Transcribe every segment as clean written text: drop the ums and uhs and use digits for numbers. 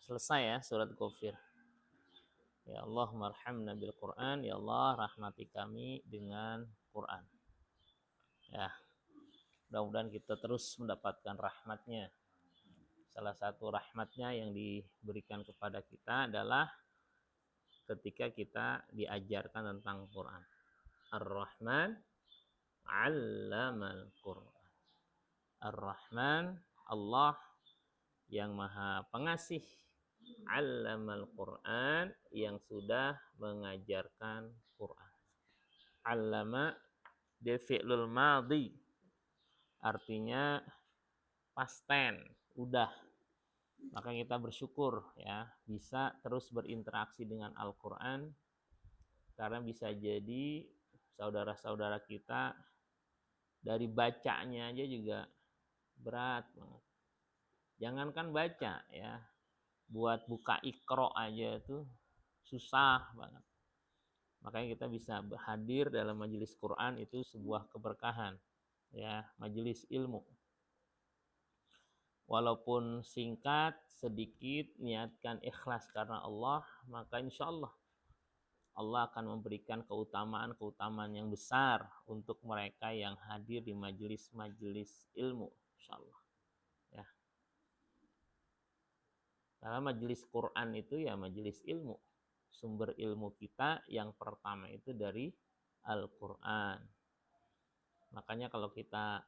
selesai ya surat Ghafir. Ya Allah marhamna bil Quran, ya Allah rahmati kami dengan Quran. Ya, mudah-mudahan kita terus mendapatkan rahmatnya. Salah satu rahmatnya yang diberikan kepada kita adalah ketika kita diajarkan tentang Quran. Ar-Rahman 'allamal Quran. Ar-Rahman, Allah yang Maha Pengasih, 'allamal Quran, yang sudah mengajarkan Quran. 'Allama dia fi'lul madhi, artinya past tense, udah. Maka kita bersyukur ya bisa terus berinteraksi dengan Al-Quran, karena bisa jadi saudara-saudara kita dari bacanya aja juga berat banget. Jangankan baca ya, buat buka Iqra aja itu susah banget. Makanya kita bisa hadir dalam majelis Quran itu sebuah keberkahan ya, majelis ilmu. Walaupun singkat, sedikit, niatkan ikhlas karena Allah, maka insya Allah Allah akan memberikan keutamaan-keutamaan yang besar untuk mereka yang hadir di majelis-majelis ilmu, insya Allah. Ya. Karena majelis Quran itu ya majelis ilmu. Sumber ilmu kita yang pertama itu dari Al-Quran. Makanya kalau kita,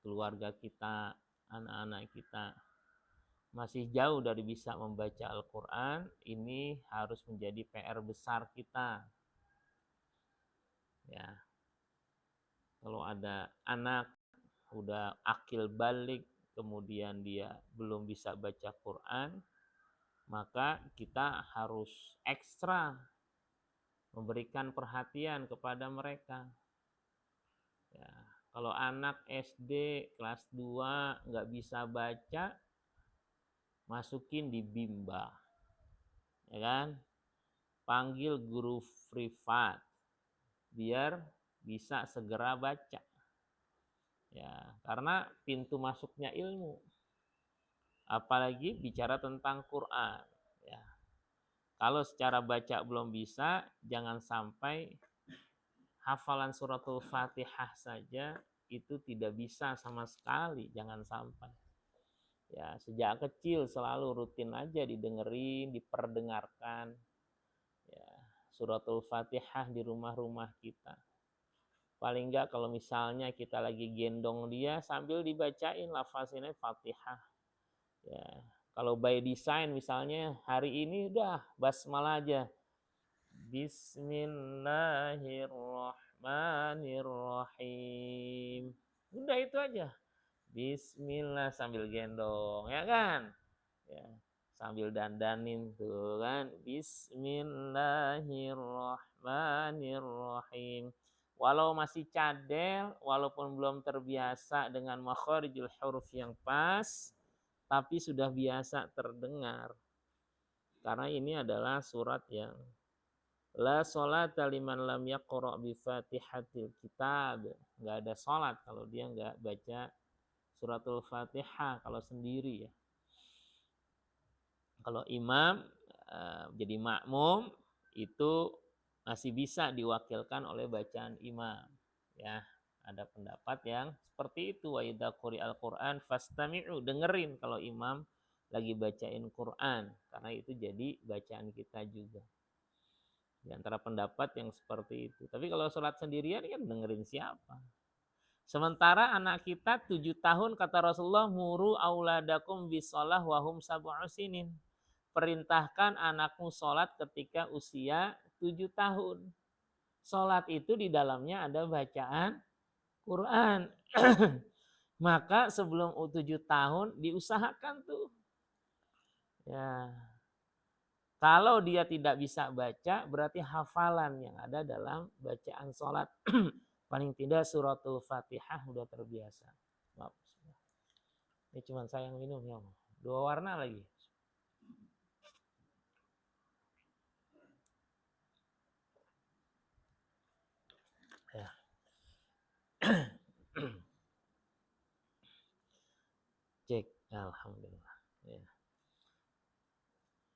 keluarga kita, anak-anak kita masih jauh dari bisa membaca Al-Quran, ini harus menjadi PR besar kita. Ya, kalau ada anak udah akil balik, kemudian dia belum bisa baca Quran, maka kita harus ekstra memberikan perhatian kepada mereka. Ya, kalau anak SD kelas 2 nggak bisa baca, masukin di Bimba, ya kan? Panggil guru privat biar bisa segera baca. Ya, karena pintu masuknya ilmu. Apalagi bicara tentang Quran. Ya. Kalau secara baca belum bisa, jangan sampai hafalan suratul Fatihah saja itu tidak bisa sama sekali, jangan sampai. Ya, sejak kecil selalu rutin aja didengerin, diperdengarkan. Ya, suratul Fatihah di rumah-rumah kita. Paling enggak kalau misalnya kita lagi gendong dia sambil dibacain lafaznya Fatihah. Ya, kalau by design misalnya hari ini udah basmalah aja. Bismillahirrahmanirrahim. Udah itu aja. Bismillah sambil gendong, ya kan? Ya, sambil dandanin tuh kan. Bismillahirrahmanirrahim. Walau masih cadel, walaupun belum terbiasa dengan makharijul huruf yang pas, tapi sudah biasa terdengar. Karena ini adalah surat yang la sholata liman lam yaqra bi Fatihatil Kitab. Enggak ada salat kalau dia enggak baca suratul Fatihah kalau sendiri ya. Kalau imam jadi makmum itu masih bisa diwakilkan oleh bacaan imam ya. Ada pendapat yang seperti itu, wa idza quri'al Qur'an fastami'u, dengerin kalau imam lagi bacain Quran, karena itu jadi bacaan kita juga. Di antara pendapat yang seperti itu. Tapi kalau sholat sendirian kan dengerin siapa? Sementara anak kita 7 tahun kata Rasulullah, muru auladakum bisolah wahum sab'u sinin. Perintahkan anakmu sholat ketika usia 7 tahun. Sholat itu di dalamnya ada bacaan Quran. Maka sebelum 7 tahun diusahakan tuh. Ya. Kalau dia tidak bisa baca, berarti hafalan yang ada dalam bacaan sholat. Paling tidak suratul Fatihah udah terbiasa. Maaf. Ini cuma saya yang minum ya. 2 warna lagi. Ya. Cek. Alhamdulillah. Ya.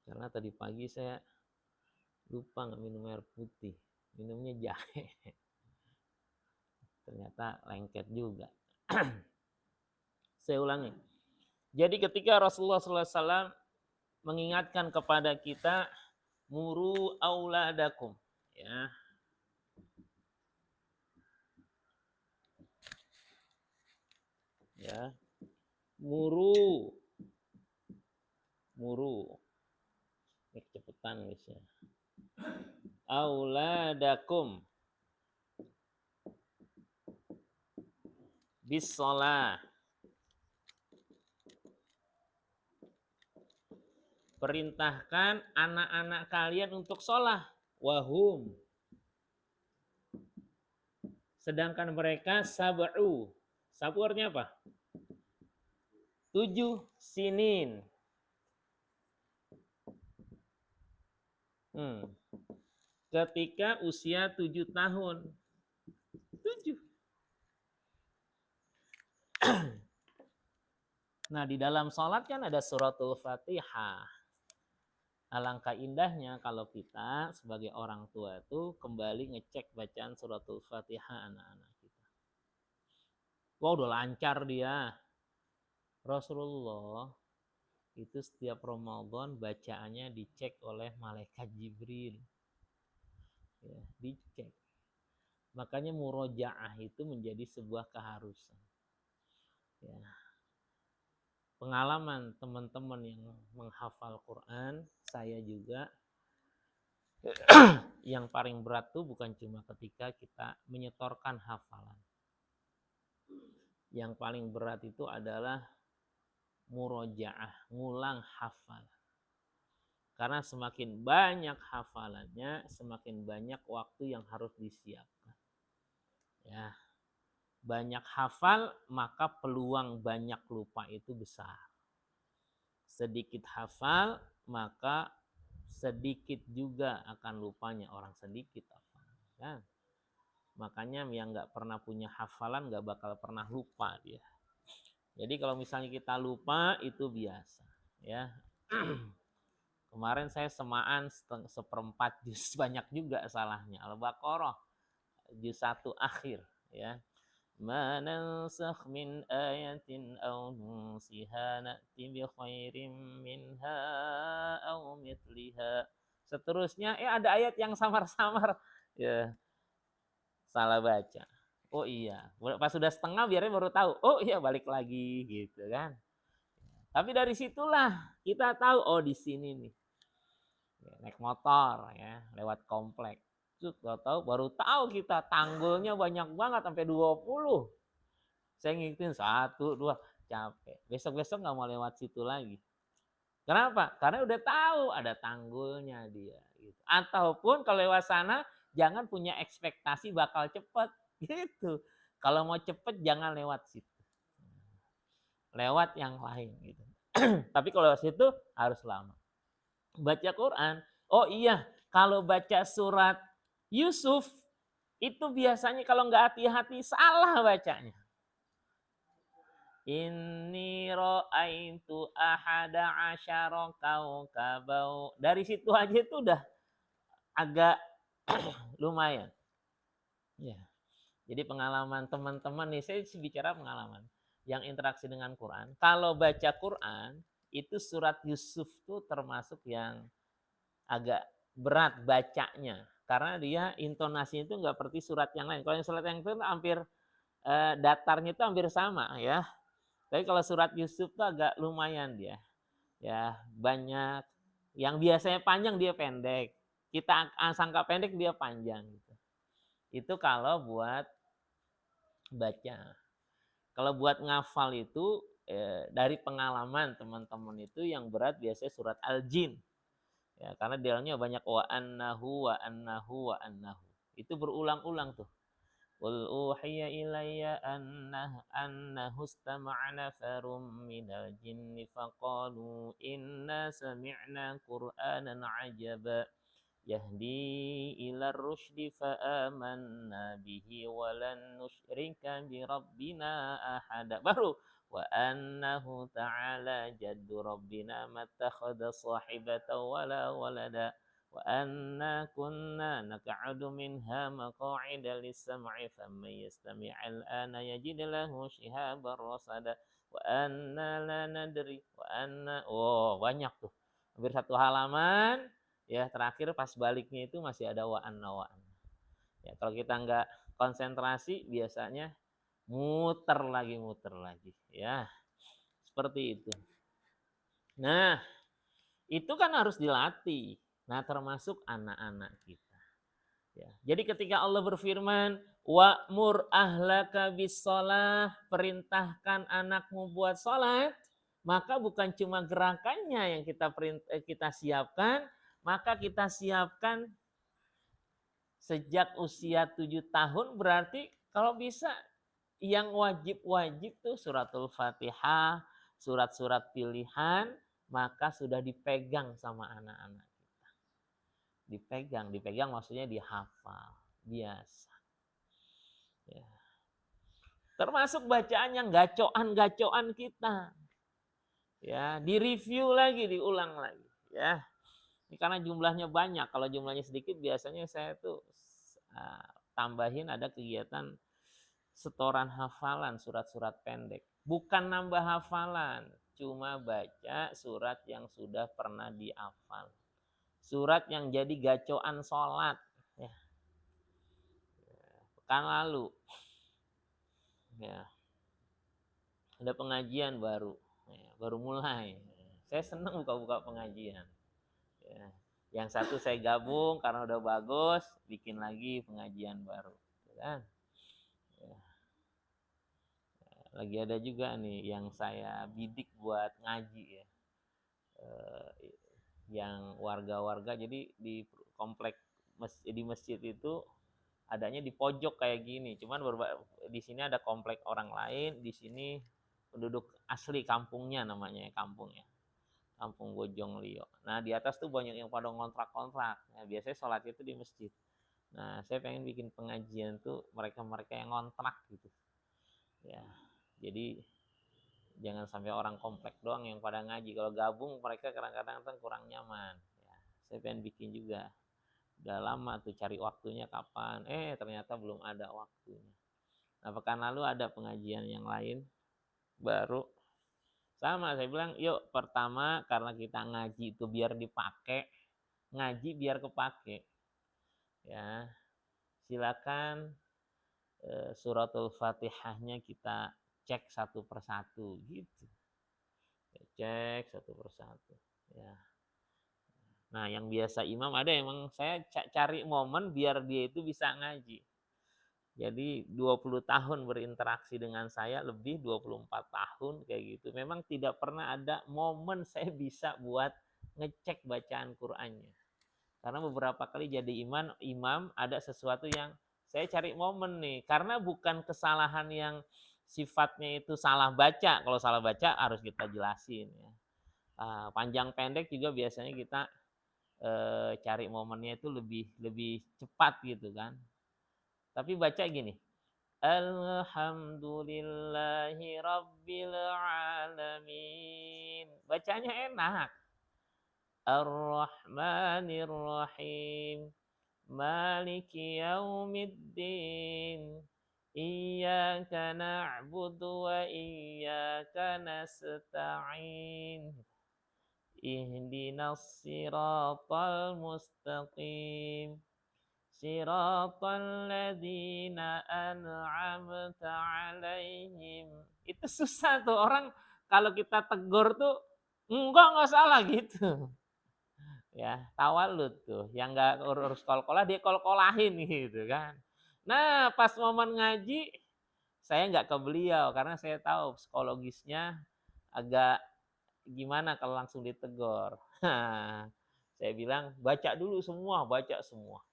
Karena tadi pagi saya lupa nggak minum air putih, minumnya jahe. Ternyata lengket juga. Saya ulangi. Jadi ketika Rasulullah SAW mengingatkan kepada kita, muru auladakum, ya, ya, muru, ini kecepatan guys ya, auladakum bis sholah, perintahkan anak-anak kalian untuk sholat, wahum, sedangkan mereka sab'u. Sab'u artinya apa? 7 sinin. Ketika usia 7 tahun. 7. Nah, di dalam sholat kan ada suratul Fatihah. Alangkah indahnya kalau kita sebagai orang tua itu kembali ngecek bacaan suratul Fatihah anak-anak kita. Wah, udah lancar dia. Rasulullah itu setiap Ramadan bacaannya dicek oleh malaikat Jibril. Ya, dicek. Makanya murojaah itu menjadi sebuah keharusan. Ya. Pengalaman teman-teman yang menghafal Quran, saya juga, yang paling berat tuh bukan cuma ketika kita menyetorkan hafalan. Yang paling berat itu adalah murojaah, ngulang hafal. Karena semakin banyak hafalannya, semakin banyak waktu yang harus disiapkan. Ya, banyak hafal maka peluang banyak lupa itu besar. Sedikit hafal maka sedikit juga akan lupanya orang sedikit hafal. Ya. Makanya yang nggak pernah punya hafalan nggak bakal pernah lupa dia. Jadi kalau misalnya kita lupa itu biasa. Ya. Kemarin saya semaan seperempat juz, banyak juga salahnya. Al-Baqarah juz 1 akhir. Ya. Ma nansakh min ayatin aw nunsiha na'ti bi khairin minha aw mithliha. Seterusnya ada ayat yang samar-samar, ya salah baca. Oh iya, pas sudah setengah biarnya baru tahu. Oh iya, balik lagi gitu kan. Tapi dari situlah kita tahu, oh di sini nih. Naik motor ya, lewat komplek. Baru tahu kita tanggulnya banyak banget sampai 20. Saya ngikutin 1, 2, capek. Besok-besok nggak mau lewat situ lagi. Kenapa? Karena udah tahu ada tanggulnya dia. Gitu. Ataupun kalau lewat sana jangan punya ekspektasi bakal cepet gitu. Kalau mau cepet jangan lewat situ. Lewat yang lain gitu. Tapi kalau lewat situ harus lama. Baca Quran, oh iya, kalau baca surat Yusuf itu biasanya kalau nggak hati-hati salah bacanya. Inni ra'aitu ahada asyara kaukabau. Dari situ aja itu udah agak lumayan. Ya. Jadi pengalaman teman-teman nih, saya bicara pengalaman yang interaksi dengan Quran. Kalau baca Quran, itu surat Yusuf tuh termasuk yang agak berat bacanya. Karena dia intonasinya itu nggak seperti surat yang lain. Kalau yang surat yang itu hampir datarnya itu hampir sama ya. Tapi kalau surat Yusuf tuh agak lumayan dia. Ya, banyak. Yang biasanya panjang dia pendek. Kita sangka pendek dia panjang gitu. Itu kalau buat baca. Kalau buat ngafal itu dari pengalaman teman-teman itu yang berat biasanya surat Al-Jin. Ya, karena dalamnya banyak wa annahu wa annahu wa annahu. Itu berulang-ulang tuh. Qul uhiya ilayya annahu istama'a nafarum minal jinni faqalu inna sami'na qur'anan 'ajaba yahdi ila rusydi fa amanna bihi wa lan nusyrika bi rabbina ahada. Baru wa annahu ta'ala jaddu rabbina mattakhadha sahibatan wala walada wa anna kunna naq'udu minha maq'ida lis-sam'i faman yastami'il ana yajid lahu shihaban rasada wa anna la nadri wa anna banyak tuh hampir satu halaman ya. Terakhir pas baliknya itu masih ada wa anna ya. Kalau kita nggak konsentrasi biasanya muter lagi ya, seperti itu. Nah, itu kan harus dilatih. Nah, termasuk anak-anak kita. Ya. Jadi ketika Allah berfirman, wa'mur ahlaka bis-shalah, perintahkan anakmu buat sholat, maka bukan cuma gerakannya yang kita siapkan, maka kita siapkan sejak usia 7 tahun. Berarti kalau bisa yang wajib-wajib tuh suratul Fatihah, surat-surat pilihan, maka sudah dipegang sama anak-anak kita. Dipegang maksudnya dihafal, biasa. Ya. Termasuk bacaan yang gacoan kita. Ya, direview lagi, diulang lagi. Ya, ini karena jumlahnya banyak. Kalau jumlahnya sedikit, biasanya saya tuh tambahin ada kegiatan setoran hafalan surat-surat pendek. Bukan nambah hafalan, cuma baca surat yang sudah pernah dihafal. Surat yang jadi gacoan sholat. Ya. Pekan lalu, ya, ada pengajian baru, ya, baru mulai. Saya senang buka-buka pengajian. Ya. Yang satu saya gabung karena udah bagus, bikin lagi pengajian baru. Kan? Ya. Lagi ada juga nih yang saya bidik buat ngaji ya. Yang warga-warga, jadi di komplek di masjid itu adanya di pojok kayak gini. Cuman di sini ada komplek orang lain, di sini penduduk asli kampungnya namanya kampungnya. Kampung Bojong Lio. Nah, di atas tuh banyak yang pada ngontrak-kontrak. Nah, biasanya sholat itu di masjid. Nah, saya pengen bikin pengajian tuh mereka-mereka yang ngontrak gitu. Ya. Jadi jangan sampai orang komplek doang yang pada ngaji. Kalau gabung mereka kadang-kadang kurang nyaman. Ya, saya pengen bikin juga. Udah lama tuh cari waktunya kapan. Ternyata belum ada waktunya. Nah, pekan lalu ada pengajian yang lain baru. Sama saya bilang, yuk pertama karena kita ngaji itu biar dipakai. Ngaji biar kepake. Ya. Silakan suratul Fatihahnya kita cek satu persatu gitu. Cek satu persatu. Ya. Nah, yang biasa imam ada emang saya cari momen biar dia itu bisa ngaji. Jadi 20 tahun berinteraksi dengan saya, lebih 24 tahun kayak gitu. Memang tidak pernah ada momen saya bisa buat ngecek bacaan Qur'annya. Karena beberapa kali jadi imam ada sesuatu yang saya cari momen nih. Karena bukan kesalahan yang sifatnya itu salah baca. Kalau salah baca harus kita jelasin ya. Panjang pendek juga biasanya kita cari momennya itu lebih cepat gitu kan. Tapi baca gini. Alhamdulillahi Rabbil Alamin. Bacanya enak. Ar-Rahmanir Rahim. Maliki Yaumiddin. Iyyaka na'budu wa iyyaka nasta'in. Ihdinas siratal mustaqim. Siratal ladzina an'amta 'alaihim. Itu susah tuh orang kalau kita tegur tuh enggak salah gitu. Ya, tawalud tuh. Yang enggak urus kol-kolah dia kol-kolahin gitu kan. Nah, pas momen ngaji saya enggak ke beliau karena saya tahu psikologisnya agak gimana kalau langsung ditegur. Saya bilang baca dulu semua, baca semua.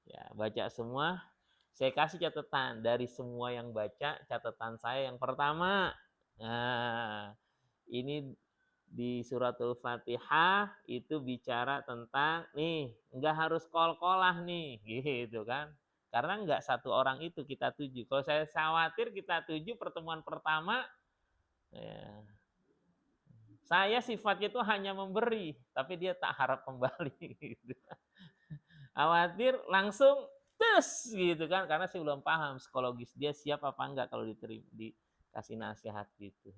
Ya, baca semua. Saya kasih catatan dari semua yang baca, catatan saya yang pertama. Nah, ini di suratul Fatihah itu bicara tentang nih, enggak harus kol-kolah nih, gitu kan. Karena enggak satu orang itu kita tuju. Kalau saya khawatir kita tuju pertemuan pertama Ya. Saya sifatnya itu hanya memberi, tapi dia tak harap kembali. Gitu. Khawatir langsung tes gitu kan, karena saya belum paham psikologis dia siap apa enggak kalau dikasih nasihat gitu.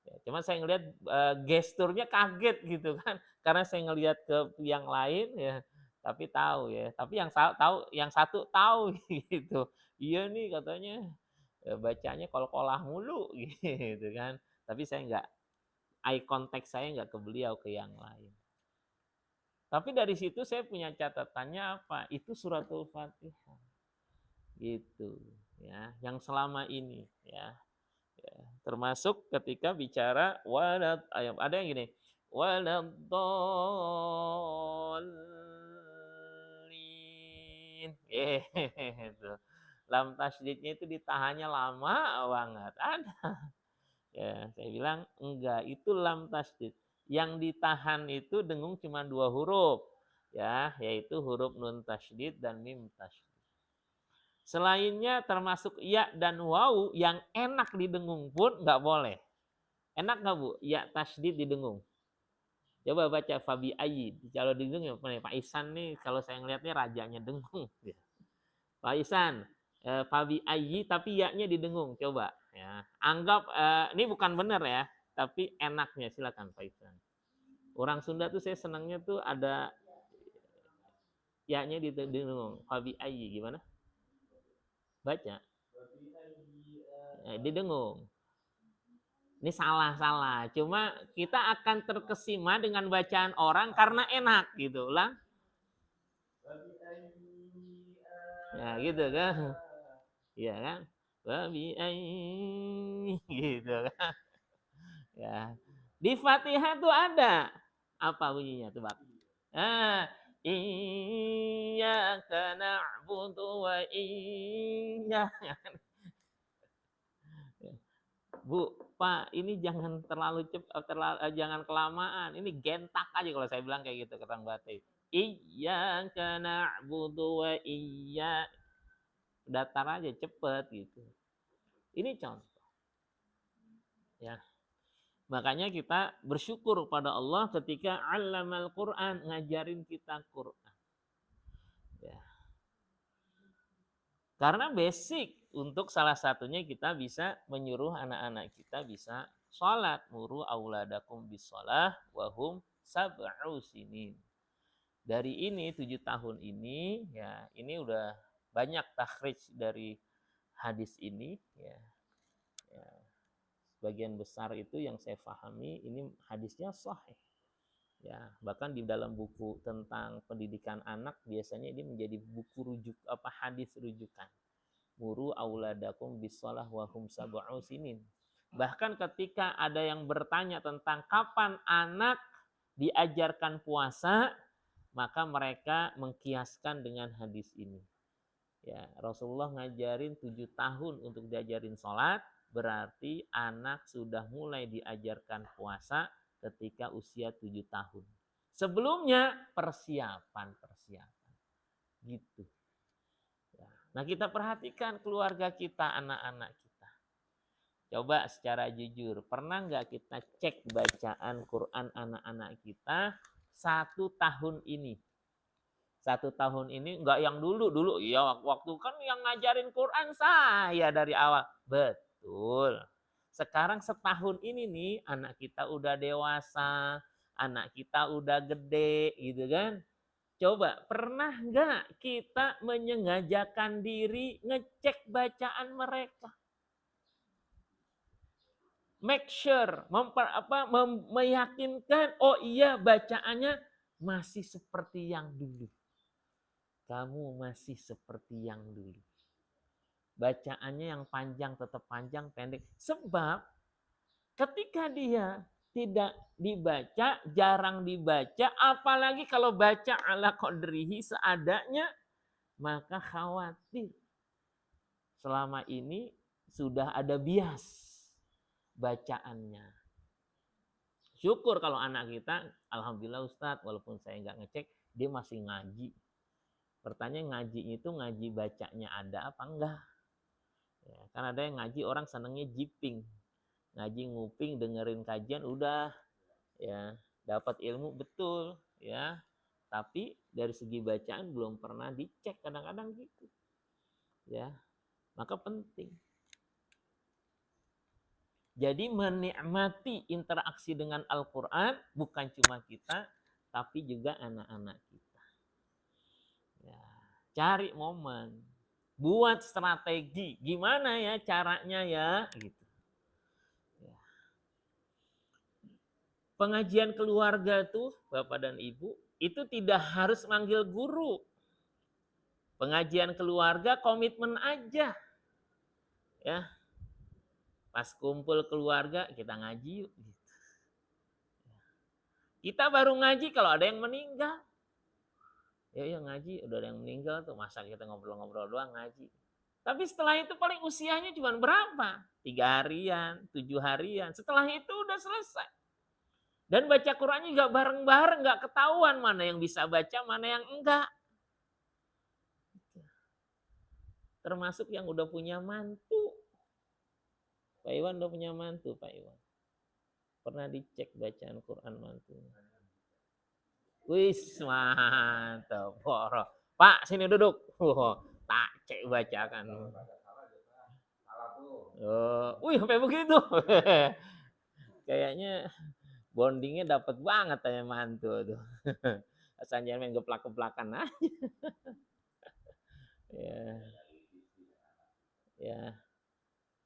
Ya, cuma saya ngelihat gesturnya kaget gitu kan, karena saya ngelihat ke yang lain ya, tapi tahu ya, tapi yang satu tahu gitu. Iya nih katanya bacanya kol-kolah mulu gitu kan. Tapi saya enggak, eye contact saya enggak ke beliau, ke yang lain. Tapi dari situ saya punya catatannya apa? Itu suratul Fatihah. Gitu ya, yang selama ini ya. Ya, termasuk ketika bicara walad ada yang gini waladdallin gitu. Lam tasydidnya itu ditahannya lama banget. Ada. Ya, saya bilang enggak, itu lam tasydid. Yang ditahan itu dengung cuma 2 huruf. Ya, yaitu huruf nun tasydid dan mim tasydid. Selainnya termasuk ya dan waw yang enak didengung pun nggak boleh. Enak nggak Bu? Ya tasydid didengung. Coba baca Fabi Ayi. Kalau didengung Pak Isan nih, kalau saya ngelihatnya rajanya dengung. Pak Isan, Fabi Ayi tapi ya-nya didengung. Coba. Ya. Anggap ini bukan benar ya, tapi enaknya silakan Pak Isan. Orang Sunda tuh saya senangnya tuh ada ya-nya didengung. Fabi Ayi gimana? Baca. Didengung. Ini salah. Cuma kita akan terkesima dengan bacaan orang karena enak gitu. Ulang. Ya gitu kan. Iya kan. Babi gitu kan. Ya. Di Fatihah tuh ada apa bunyinya tuh, Bang? Iyyaka na'budu wa iyyaka. Bu, Pak, ini jangan terlalu jangan kelamaan. Ini gentak aja kalau saya bilang kayak gitu ke Kang Batik. Iyyaka na'budu wa iyya. Datar aja cepet gitu. Ini contoh. Ya. Makanya kita bersyukur pada Allah ketika 'allamal Qur'an, ngajarin kita Qur'an. Ya. Karena basic untuk salah satunya kita bisa menyuruh anak-anak kita bisa sholat. Muru auladakum bisolah wahum sab'u sinin. Dari ini 7 tahun ini ya, ini udah banyak takhrij dari hadis ini ya. Ya. Sebagian besar itu yang saya pahami ini hadisnya sahih. Ya, bahkan di dalam buku tentang pendidikan anak biasanya ini menjadi buku rujuk hadis rujukan. Muru auladakum bisolah wahum sab'u sinin. Bahkan ketika ada yang bertanya tentang kapan anak diajarkan puasa, maka mereka mengkiaskan dengan hadis ini. Ya, Rasulullah ngajarin 7 tahun untuk diajarin sholat, berarti anak sudah mulai diajarkan puasa ketika usia 7 tahun. Sebelumnya persiapan. Gitu. Nah, kita perhatikan keluarga kita, anak-anak kita. Coba secara jujur, pernah nggak kita cek bacaan Quran anak-anak kita 1 tahun ini? 1 tahun ini nggak yang dulu ya waktu kan yang ngajarin Quran saya dari awal. Betul. Sekarang setahun ini nih anak kita udah dewasa, anak kita udah gede gitu kan. Coba pernah nggak kita menyengajakan diri ngecek bacaan mereka? Make sure, meyakinkan, oh iya bacaannya masih seperti yang dulu. Kamu masih seperti yang dulu. Bacaannya yang panjang tetap panjang, pendek. Sebab ketika dia tidak dibaca, jarang dibaca, apalagi kalau baca ala qadrihi seadanya, maka khawatir selama ini sudah ada bias bacaannya. Syukur kalau anak kita, alhamdulillah Ustadz, walaupun saya nggak ngecek, dia masih ngaji. Pertanyaan ngaji itu ngaji bacanya ada apa enggak? Ya, kan ada yang ngaji orang senangnya jiping. Ngaji nguping dengerin kajian udah ya, dapat ilmu betul ya. Tapi dari segi bacaan belum pernah dicek, kadang-kadang gitu. Ya, maka penting. Jadi menikmati interaksi dengan Al-Quran bukan cuma kita, tapi juga anak-anak kita. Ya, cari momen, buat strategi, gimana ya caranya ya, gitu. Ya. Pengajian keluarga tuh, Bapak dan Ibu, itu tidak harus manggil guru. Pengajian keluarga komitmen aja, ya. Pas kumpul keluarga kita ngaji yuk. Gitu. Kita baru ngaji kalau ada yang meninggal. Ya ngaji, udah ada yang meninggal tuh, masa kita ngobrol-ngobrol doang ngaji. Tapi setelah itu paling usianya cuma berapa? 3 harian, 7 harian. Setelah itu udah selesai. Dan baca Qurannya juga bareng-bareng, nggak ketahuan mana yang bisa baca, mana yang enggak. Termasuk yang udah punya mantu. Pak Iwan udah punya mantu, Pak Iwan. Pernah dicek bacaan Quran mantunya. Wis, mantap. Pak, sini duduk. Tak cek bacakan. Sampai begitu. Kayaknya bondingnya dapat banget ya mantu tuh. Asal jangan main geplak-geplakan aja. Ya.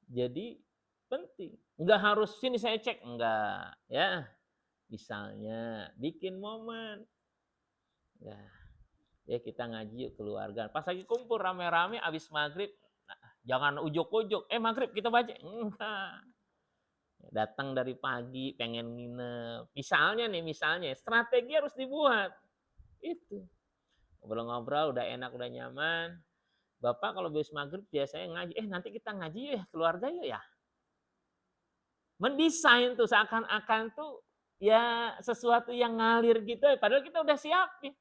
Jadi penting. Enggak harus sini saya cek, enggak, ya. Misalnya bikin momen. Ya kita ngaji yuk keluarga. Pas lagi kumpul rame-rame abis maghrib, jangan ujuk-ujuk. Maghrib kita baca. Enggak. Datang dari pagi pengen nginep. Misalnya strategi harus dibuat. Itu. Ngobrol-ngobrol udah enak, udah nyaman. Bapak kalau habis maghrib biasanya ngaji. Nanti kita ngaji yuk ya keluarga yuk ya. Mendesain tuh seakan-akan tuh ya sesuatu yang ngalir gitu ya. Padahal kita udah siapin.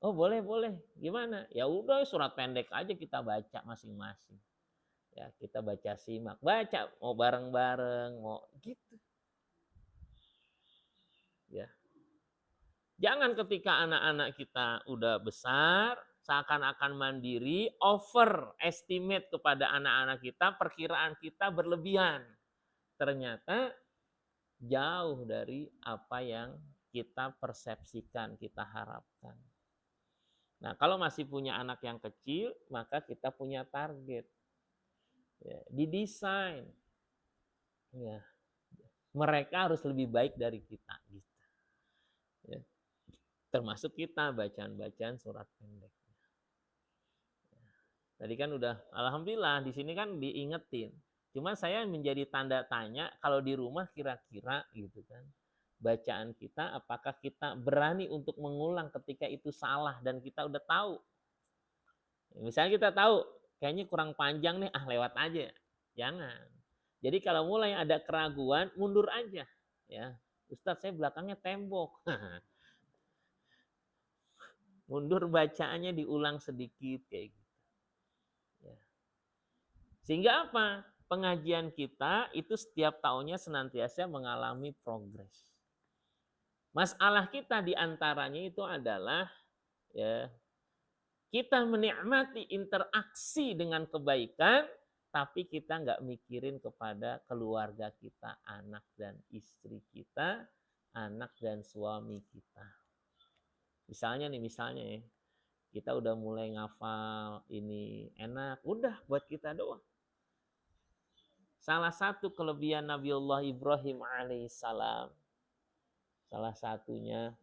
Oh boleh. Gimana? Ya udah surat pendek aja kita baca masing-masing. Ya kita baca simak. Baca mau bareng-bareng, mau gitu. Ya. Jangan ketika anak-anak kita udah besar, seakan-akan mandiri, overestimate kepada anak-anak kita, perkiraan kita berlebihan. Ternyata jauh dari apa yang kita persepsikan, kita harapkan. Nah, kalau masih punya anak yang kecil, maka kita punya target. Ya, didesain. Ya. Mereka harus lebih baik dari kita. Gitu. Ya. Termasuk kita bacaan-bacaan surat pendek. Tadi kan udah, alhamdulillah di sini kan diingetin. Cuma saya menjadi tanda tanya kalau di rumah kira-kira gitu kan. Bacaan kita apakah kita berani untuk mengulang ketika itu salah dan kita udah tahu. Misalnya kita tahu kayaknya kurang panjang nih, lewat aja. Jangan. Jadi kalau mulai ada keraguan, mundur aja. Ya, Ustadz saya belakangnya tembok. Mundur bacaannya diulang sedikit kayak gitu. Ya. Sehingga apa? Pengajian kita itu setiap tahunnya senantiasa mengalami progres. Masalah kita diantaranya itu adalah ya kita menikmati interaksi dengan kebaikan, tapi kita nggak mikirin kepada keluarga kita, anak dan istri kita, anak dan suami kita. Misalnya ya, kita udah mulai ngafal ini enak, udah buat kita doang. Salah satu kelebihan Nabiullah Ibrahim alaihissalam, salah satunya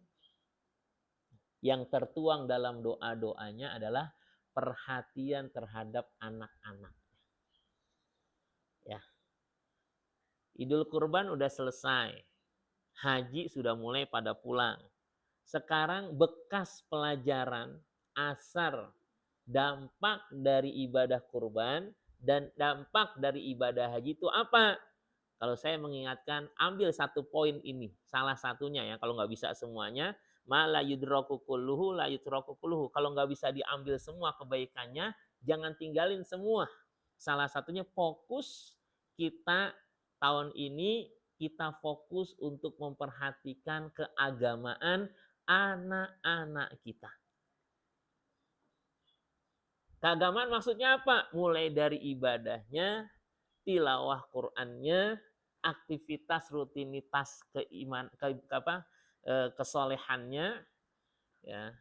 yang tertuang dalam doa-doanya adalah perhatian terhadap anak-anak. Ya. Idul Kurban udah selesai. Haji sudah mulai pada pulang. Sekarang bekas pelajaran asar dampak dari ibadah kurban dan dampak dari ibadah haji itu apa? Kalau saya mengingatkan, ambil satu poin ini. Salah satunya ya, kalau nggak bisa semuanya. Ma la yudraku kulluhu la yutraku kulluhu. Kalau nggak bisa diambil semua kebaikannya, jangan tinggalin semua. Salah satunya fokus kita tahun ini kita fokus untuk memperhatikan keagamaan anak-anak kita. Keagamaan maksudnya apa? Mulai dari ibadahnya, tilawah Qur'annya, aktivitas rutinitas kesolehannya, ya,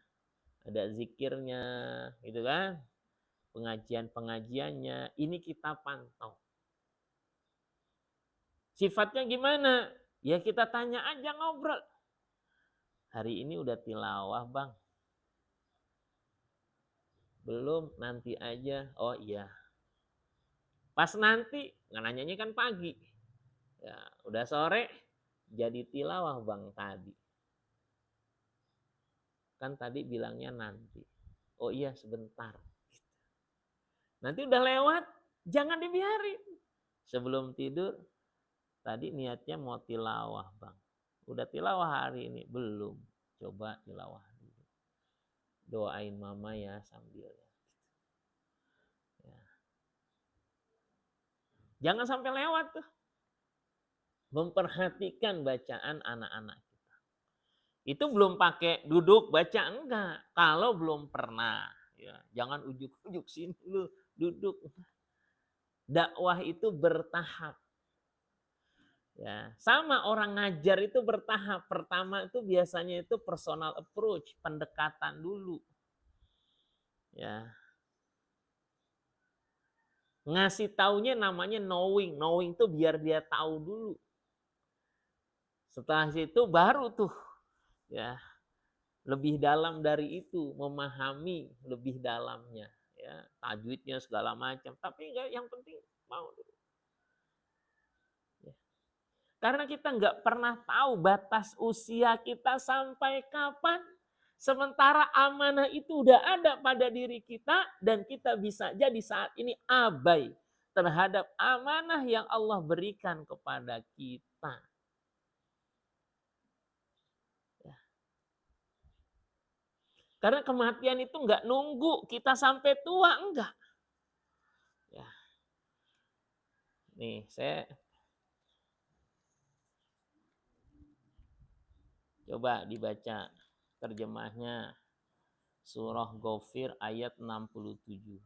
ada zikirnya, gitu kan, pengajiannya, ini kita pantau. Sifatnya gimana? Ya kita tanya aja, ngobrol. Hari ini udah tilawah bang? Belum, nanti aja. Oh iya. Pas nanti, nggak nanyanya kan pagi. Ya, udah sore, jadi tilawah bang tadi. Kan tadi bilangnya nanti. Oh iya sebentar. Nanti udah lewat, jangan dibiarin. Sebelum tidur, tadi niatnya mau tilawah bang. Udah tilawah hari ini? Belum. Coba tilawah dulu. Doain mama ya sambil. Ya. Jangan sampai lewat tuh. Memperhatikan bacaan anak-anak kita. Itu belum pakai duduk baca, enggak. Kalau belum pernah. Ya, jangan ujuk-ujuk sini lu duduk. Dakwah itu bertahap. Ya, sama orang ngajar itu bertahap. Pertama itu biasanya itu personal approach, pendekatan dulu. Ya. Ngasih taunya namanya knowing. Knowing itu biar dia tahu dulu. Setelah itu baru tuh ya lebih dalam dari itu, memahami lebih dalamnya, ya, tajwidnya segala macam. Tapi enggak, yang penting mau dulu. Karena kita nggak pernah tahu batas usia kita sampai kapan. Sementara amanah itu udah ada pada diri kita dan kita bisa jadi saat ini abai terhadap amanah yang Allah berikan kepada kita. Ya. Karena kematian itu nggak nunggu kita sampai tua, enggak. Ya. Nih, saya coba dibaca terjemahnya surah Ghafir ayat 67.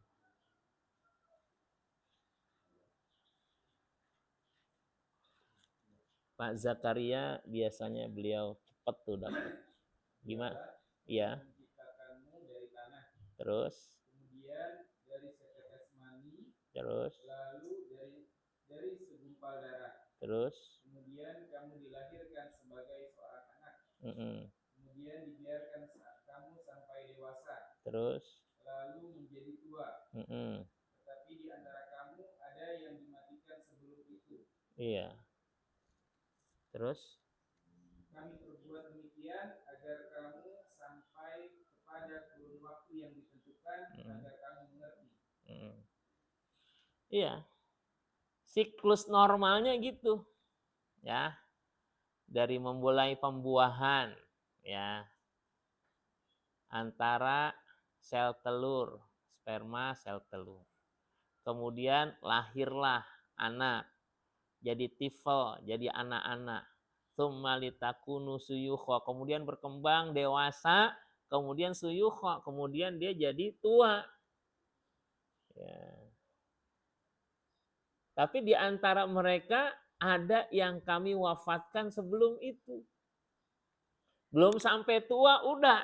Pak Zakaria biasanya beliau cepat tuh dapat. Gimana? Iya. Terus? Kemudian dari setetes mani. Terus? Lalu dari segumpal darah. Terus? Kemudian kamu dilahirkan sebagai seorang anak. Kemudian dibiarkan kamu sampai dewasa. Terus? Lalu menjadi tua. Tetapi di antara kamu ada yang dimatikan sebelum itu. Iya. Terus? Kami perbuat demikian agar kamu sampai kepada kurun waktu yang ditentukan agar kamu mengerti. Iya. Siklus normalnya gitu. Ya. Dari memulai pembuahan, ya. Antara sel telur, sperma sel telur. Kemudian lahirlah anak. Jadi tifel, jadi anak-anak. Tsumma litakunu suyukha, kemudian berkembang dewasa, kemudian suyukha, kemudian dia jadi tua. Ya. Tapi di antara mereka ada yang kami wafatkan sebelum itu. Belum sampai tua udah.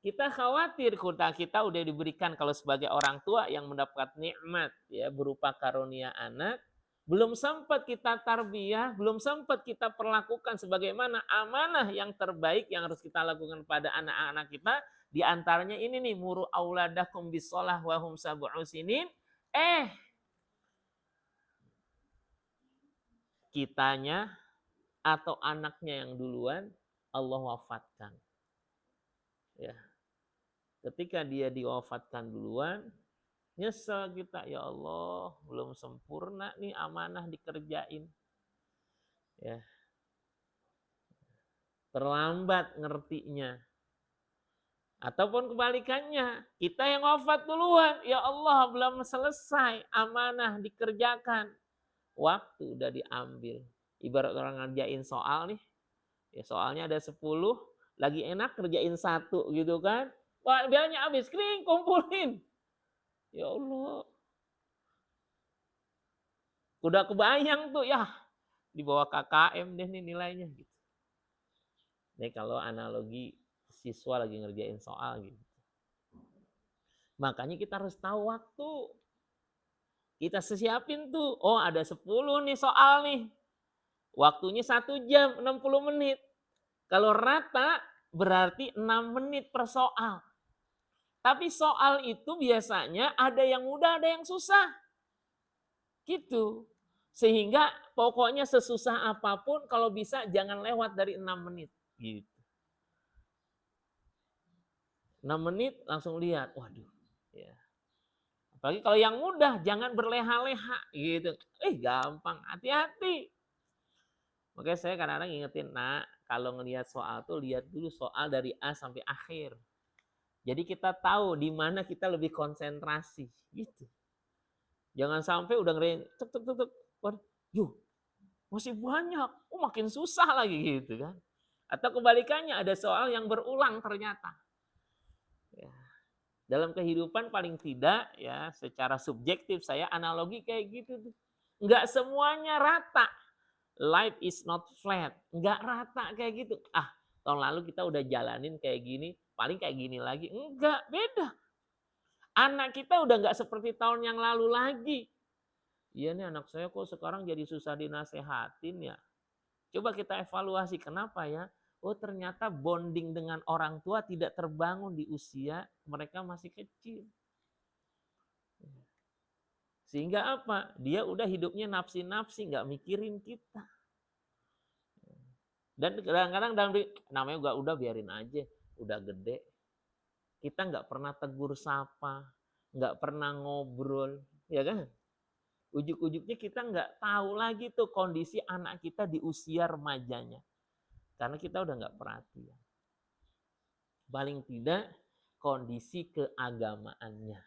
Kita khawatir kita udah diberikan kalau sebagai orang tua yang mendapat nikmat ya berupa karunia anak, belum sempat kita tarbiyah, belum sempat kita perlakukan sebagaimana amanah yang terbaik yang harus kita lakukan pada anak-anak kita. Di antaranya ini nih, muru auladakum bisolah wa hum sab'u sinin. Kitanya atau anaknya yang duluan Allah wafatkan. Ya. Ketika dia diwafatkan duluan, nyesel kita, ya Allah, belum sempurna nih amanah dikerjain. Ya. Terlambat ngertinya. Ataupun kebalikannya, kita yang wafat duluan, ya Allah belum selesai amanah dikerjakan, waktu udah diambil. Ibarat orang ngerjain soal nih, ya soalnya ada 10, lagi enak kerjain 1 gitu kan. Wah, biarnya habis, kering, kumpulin. Ya Allah. Udah kebayang tuh ya, di bawah KKM deh nih nilainya gitu. Jadi kalau analogi siswa lagi ngerjain soal gitu. Makanya kita harus tahu waktu. Kita siapin tuh, oh ada 10 nih soal nih. Waktunya 1 jam, 60 menit. Kalau rata berarti 6 menit per soal. Tapi soal itu biasanya ada yang mudah, ada yang susah. Gitu. Sehingga pokoknya sesusah apapun kalau bisa jangan lewat dari 6 menit. Gitu. 6 menit langsung lihat, waduh. Ya. Apalagi kalau yang mudah jangan berleha-leha gitu. Gampang, hati-hati. Makanya saya kadang-kadang ngingetin, nak, kalau ngelihat soal tuh lihat dulu soal dari A sampai akhir. Jadi kita tahu di mana kita lebih konsentrasi, gitu. Jangan sampai udah ngerain, tuk. Waduh, masih banyak, makin susah lagi gitu kan. Atau kebalikannya ada soal yang berulang ternyata. Ya. Dalam kehidupan paling tidak ya secara subjektif saya analogi kayak gitu tuh. Enggak semuanya rata. Life is not flat. Enggak rata kayak gitu. Tahun lalu kita udah jalanin kayak gini, paling kayak gini lagi. Enggak, beda. Anak kita udah enggak seperti tahun yang lalu lagi. Iya nih anak saya kok sekarang jadi susah dinasehatin ya. Coba kita evaluasi kenapa ya. Oh ternyata bonding dengan orang tua tidak terbangun di usia mereka masih kecil. Sehingga apa? Dia udah hidupnya nafsi-nafsi, nggak mikirin kita. Dan kadang-kadang namanya udah biarin aja, udah gede. Kita nggak pernah tegur sapa, nggak pernah ngobrol, ya kan? Ujuk-ujuknya kita nggak tahu lagi tuh kondisi anak kita di usia remajanya. Karena kita udah nggak perhatian. Paling tidak kondisi keagamaannya.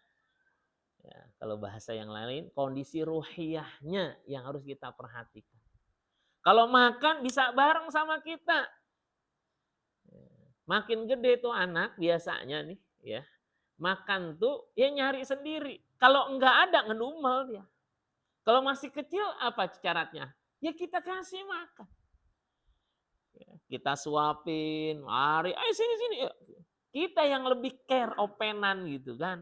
Ya, kalau bahasa yang lain, kondisi ruhiyahnya yang harus kita perhatikan. Kalau makan bisa bareng sama kita. Makin gede tuh anak biasanya nih ya. Makan tuh ya nyari sendiri. Kalau enggak ada ngedumel dia. Kalau masih kecil apa syaratnya? Ya kita kasih makan. Kita suapin, mari, ayo sini. Kita yang lebih care, openan gitu kan.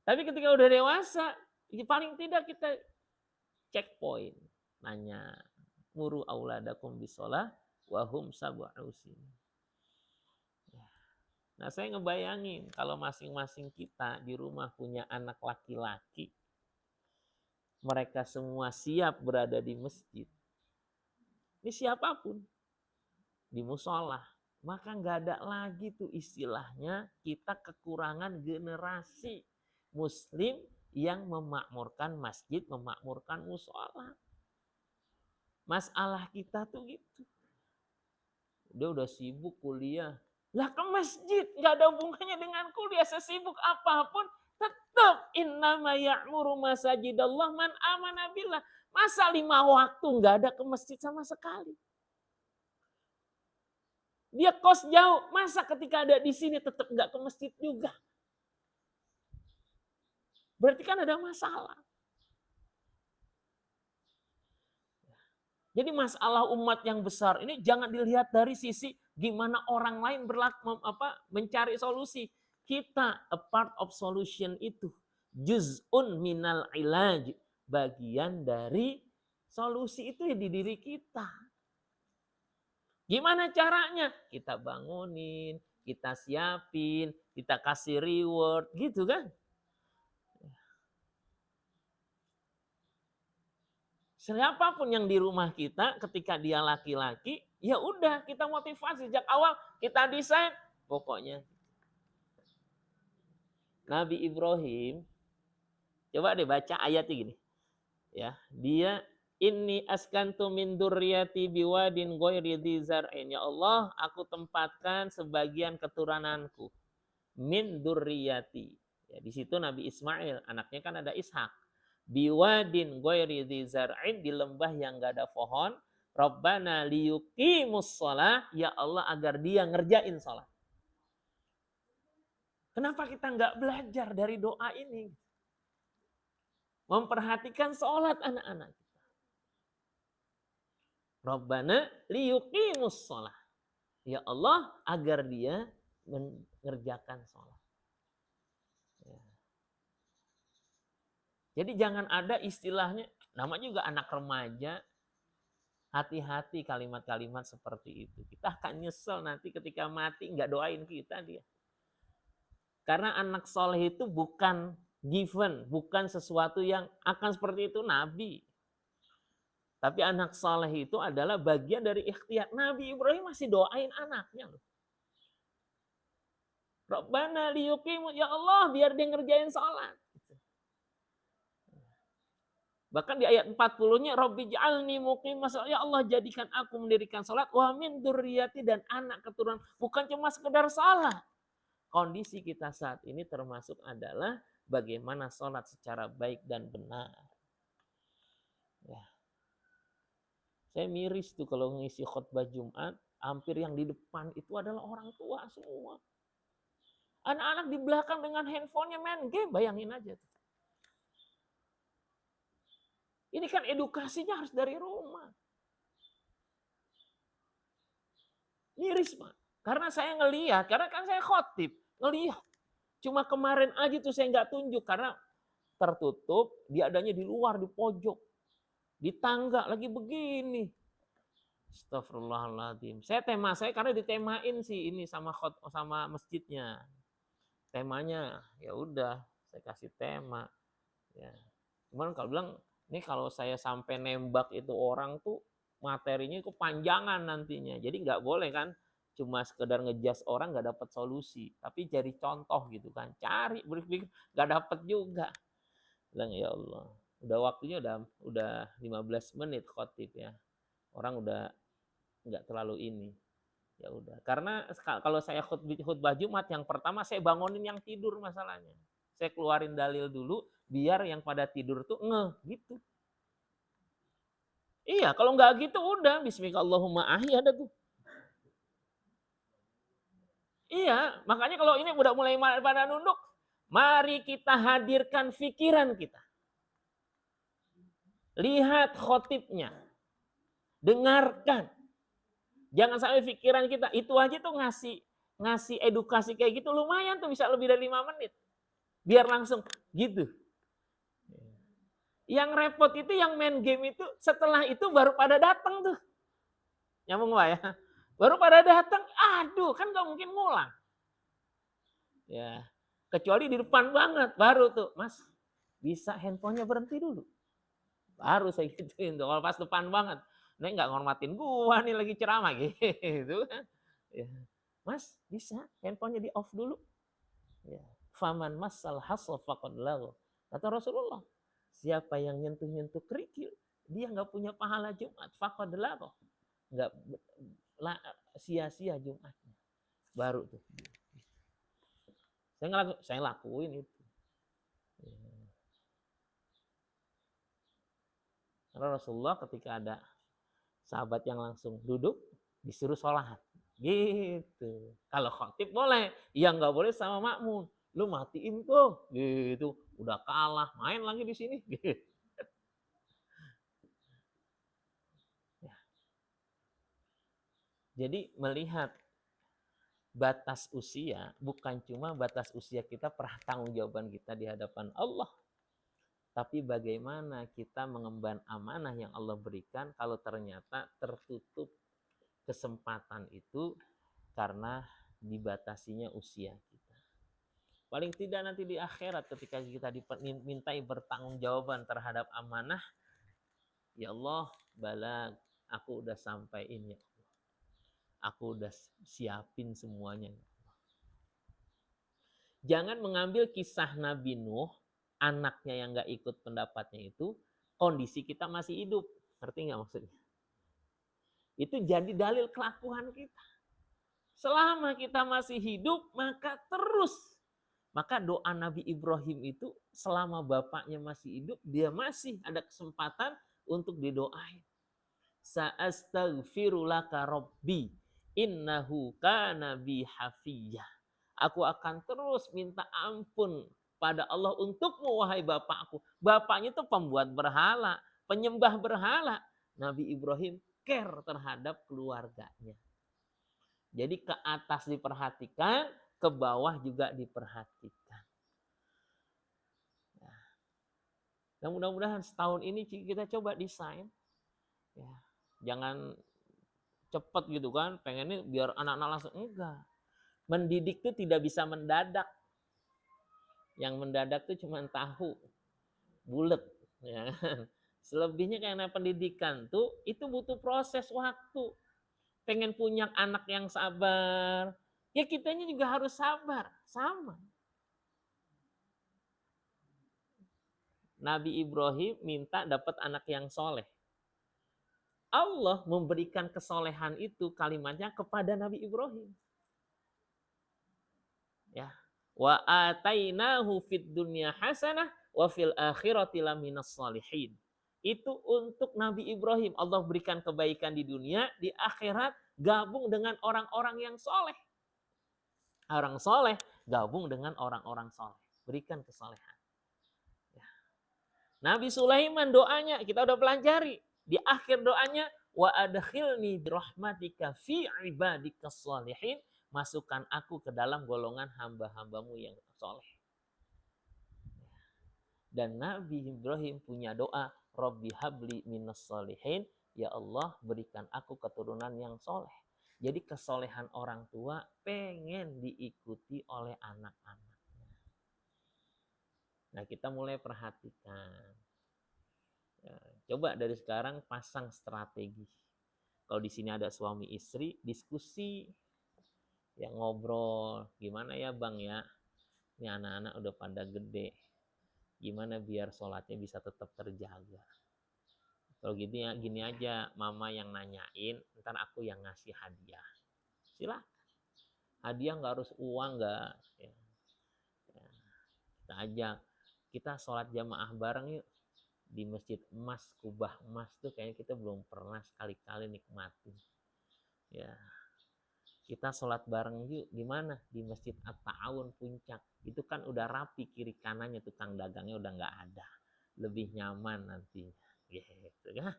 Tapi ketika udah dewasa, ya paling tidak kita checkpoint. Nanya, muru auladakum bisolah, wahum sab'usin. Nah saya ngebayangin kalau masing-masing kita di rumah punya anak laki-laki. Mereka semua siap berada di masjid. Ini siapapun. Di musola. Maka nggak ada lagi tuh istilahnya kita kekurangan generasi muslim yang memakmurkan masjid, memakmurkan musola. Masalah kita tuh gitu. Dia udah sibuk kuliah. Lah ke masjid nggak ada hubungannya dengan kuliah, sesibuk apapun tetap innama ya'muru masajidallah man amana billah. Masa 5 waktu nggak ada ke masjid sama sekali? Dia kos jauh, masa ketika ada di sini tetap nggak ke masjid juga? Berarti kan ada masalah. Jadi masalah umat yang besar ini jangan dilihat dari sisi gimana orang lain mencari solusi. Kita a part of solution itu. Juz'un minal ilaj. Bagian dari solusi itu ya di diri kita. Gimana caranya? Kita bangunin, kita siapin, kita kasih reward, gitu kan? Siapapun yang di rumah kita ketika dia laki-laki, ya udah kita motivasi sejak awal, kita desain pokoknya. Nabi Ibrahim, coba deh baca ayatnya gini. Ya, dia Inni askantu min dzurriyyati biwadin ghairi dzi zar'in. Ya Allah, aku tempatkan sebagian keturunanku min dzurriyyati. Ya, di situ Nabi Ismail, anaknya kan ada Ishak. Biwadin ghairi dzi zar'in, di lembah yang enggak ada pohon. Rabbana liyuqimus shalah, ya Allah agar dia ngerjain salat. Kenapa kita enggak belajar dari doa ini? Memperhatikan salat anak-anak. Rabbana liyuqimus shalah. Ya Allah agar dia mengerjakan sholat. Ya. Jadi jangan ada istilahnya, namanya juga anak remaja, hati-hati kalimat-kalimat seperti itu. Kita akan nyesel nanti ketika mati nggak doain kita dia. Karena anak soleh itu bukan given, bukan sesuatu yang akan seperti itu Nabi. Tapi anak soleh itu adalah bagian dari ikhtiar. Nabi Ibrahim masih doain anaknya loh. Rabbana liyuqimu, ya Allah biar dia ngerjain sholat. Bahkan di ayat 40-nya Rabbi ja'alni muqimas, ya Allah jadikan aku mendirikan sholat, wa min dzurriyyati, dan anak keturunan. Bukan cuma sekedar sholat. Kondisi kita saat ini termasuk adalah bagaimana sholat secara baik dan benar. Ya. Saya miris tuh kalau ngisi khutbah Jumat, hampir yang di depan itu adalah orang tua semua. Anak-anak di belakang dengan handphonenya main game, bayangin aja. Ini kan edukasinya harus dari rumah. Miris, Pak. Karena saya ngelihat, karena kan saya khotib, ngelihat. Cuma kemarin aja tuh saya nggak tunjuk, karena tertutup, dia adanya di luar, di pojok. Di tangga lagi begini. Astagfirullahaladzim. Tema saya karena ditemain sih ini sama masjidnya. Temanya ya udah saya kasih tema. Ya. Cuman kalau bilang ini kalau saya sampai nembak itu orang tuh materinya kepanjangan nantinya. Jadi nggak boleh kan cuma sekedar ngejas orang nggak dapat solusi. Tapi jadi contoh gitu kan. Cari berpikir nggak dapat juga. Bilang ya Allah. Udah waktunya udah 15 menit khotib ya. Orang udah nggak terlalu ini. Ya udah. Karena kalau saya khutbah Jumat yang pertama saya bangunin yang tidur masalahnya. Saya keluarin dalil dulu biar yang pada tidur tuh gitu. Iya, kalau nggak gitu udah bismillahirrahmanirrahim ahya ada tuh. Iya, makanya kalau ini udah mulai pada nunduk, mari kita hadirkan pikiran kita. Lihat khotibnya. Dengarkan. Jangan sampai pikiran kita itu aja tuh ngasih edukasi kayak gitu lumayan tuh bisa lebih dari 5 menit. Biar langsung gitu. Yang repot itu yang main game itu setelah itu baru pada datang tuh. Nyambung Pak ya. Baru pada datang, aduh kan gak mungkin ngulang. Ya, kecuali di depan banget baru tuh, Mas bisa handphonenya berhenti dulu. Baru saya gituin tuh, kalau pas depan banget. Nek nggak ngormatin gua nih lagi ceramah gitu kan. Ya. Mas bisa handphonenya di off dulu. Ya. Faman massal hasal faqad lahu. Kata Rasulullah, siapa yang nyentuh-nyentuh kerikil, dia nggak punya pahala Jumat. Faqad lahu. Nggak sia-sia Jumatnya. Baru tuh. Saya lakuin itu. Karena Rasulullah ketika ada sahabat yang langsung duduk, disuruh sholat. Gitu. Kalau khotib boleh, yang nggak boleh sama makmum. Lu matiin tuh, gitu. Udah kalah, main lagi di sini. Gitu. Ya. Jadi melihat batas usia, bukan cuma batas usia kita, pertanggungjawaban kita di hadapan Allah. Tapi bagaimana kita mengemban amanah yang Allah berikan kalau ternyata tertutup kesempatan itu karena dibatasinya usia kita. Paling tidak nanti di akhirat ketika kita dimintai bertanggungjawaban terhadap amanah, ya Allah, balag, aku udah sampaiin ya Allah. Aku udah siapin semuanya. Jangan mengambil kisah Nabi Nuh, anaknya yang gak ikut pendapatnya itu, kondisi kita masih hidup. Ngerti nggak maksudnya? Itu jadi dalil kelakuan kita. Selama kita masih hidup, maka terus. Maka doa Nabi Ibrahim itu selama bapaknya masih hidup, dia masih ada kesempatan untuk didoain. Sa'astaghfirulaka rabbi innahu kana bi hafiyah. Aku akan terus minta ampun pada Allah untukmu wahai bapakku. Bapaknya itu pembuat berhala, penyembah berhala. Nabi Ibrahim care terhadap keluarganya. Jadi ke atas diperhatikan, ke bawah juga diperhatikan. Nah, mudah-mudahan setahun ini kita coba desain. Ya, jangan cepet gitu kan, pengennya biar anak-anak langsung. Enggak. Mendidik itu tidak bisa mendadak. Yang mendadak itu cuma tahu, bulet. Ya. Selebihnya karena pendidikan tuh itu butuh proses waktu. Pengen punya anak yang sabar, ya kitanya juga harus sabar, sama. Nabi Ibrahim minta dapat anak yang soleh. Allah memberikan kesolehan itu kalimatnya kepada Nabi Ibrahim. Ya. Wa atainahu fid dunya hasanah wa fil akhirati laminas sholihin. Itu untuk Nabi Ibrahim. Allah berikan kebaikan di dunia, di akhirat gabung dengan orang-orang yang soleh. Orang soleh gabung dengan orang-orang soleh. Berikan kesolehan. Ya. Nabi Sulaiman doanya, kita udah pelajari. Di akhir doanya, wa adkhilni birahmatika fi ibadikas sholihin. Masukkan aku ke dalam golongan hamba-hambamu yang soleh. Dan Nabi Ibrahim punya doa, Rabbi habli minas sholihin. Ya Allah, berikan aku keturunan yang soleh. Jadi kesolehan orang tua pengen diikuti oleh anak-anaknya. Nah, kita mulai perhatikan. Ya, coba dari sekarang pasang strategi. Kalau di sini ada suami istri, diskusi. Ya ngobrol, gimana ya Bang ya? Ini anak-anak udah pada gede. Gimana biar sholatnya bisa tetap terjaga? Kalau gitu ya gini aja, mama yang nanyain, ntar aku yang ngasih hadiah. Silakan. Hadiah nggak harus uang nggak. Ya. Ya. Kita ajak, kita sholat jamaah bareng yuk di Masjid Emas, Kubah Emas tuh kayaknya kita belum pernah sekali-kali nikmatin. Ya. Kita sholat bareng yuk di mana? Di Masjid At-Ta'awun Puncak. Itu kan udah rapi kiri kanannya, tukang dagangnya udah nggak ada. Lebih nyaman nantinya. Gitu kan.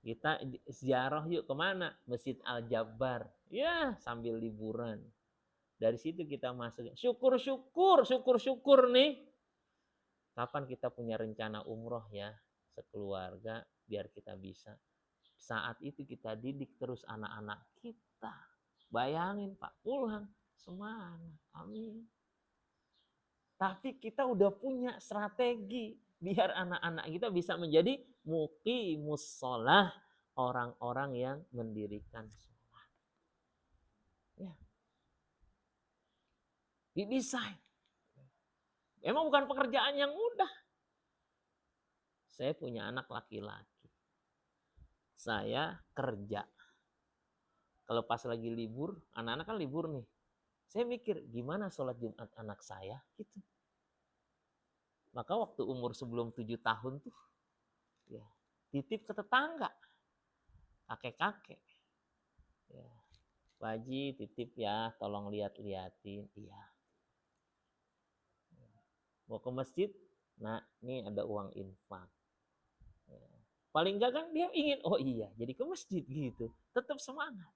Kita ziarah yuk kemana? Masjid Al-Jabbar. Ya sambil liburan. Dari situ kita masuk. Syukur nih. Kapan kita punya rencana umroh ya sekeluarga biar kita bisa. Saat itu kita didik terus anak-anak kita. Bayangin Pak, pulang semangat. Amin. Tapi kita udah punya strategi biar anak-anak kita bisa menjadi muqimus shalah, orang-orang yang mendirikan sholat. Ya. Didesain. Emang bukan pekerjaan yang mudah. Saya punya anak laki-laki. Saya kerja. Kalau pas lagi libur, anak-anak kan libur nih. Saya mikir, gimana sholat Jumat anak saya? Gitu. Maka waktu umur sebelum 7 tahun tuh, ya, titip ke tetangga. Kakek-kakek. Ya, Pak Haji titip ya, tolong lihat-liatin. Iya. Mau ke masjid? Nah, ini ada uang infak. Ya. Paling enggak kan dia ingin, oh iya, jadi ke masjid gitu. Tetap semangat.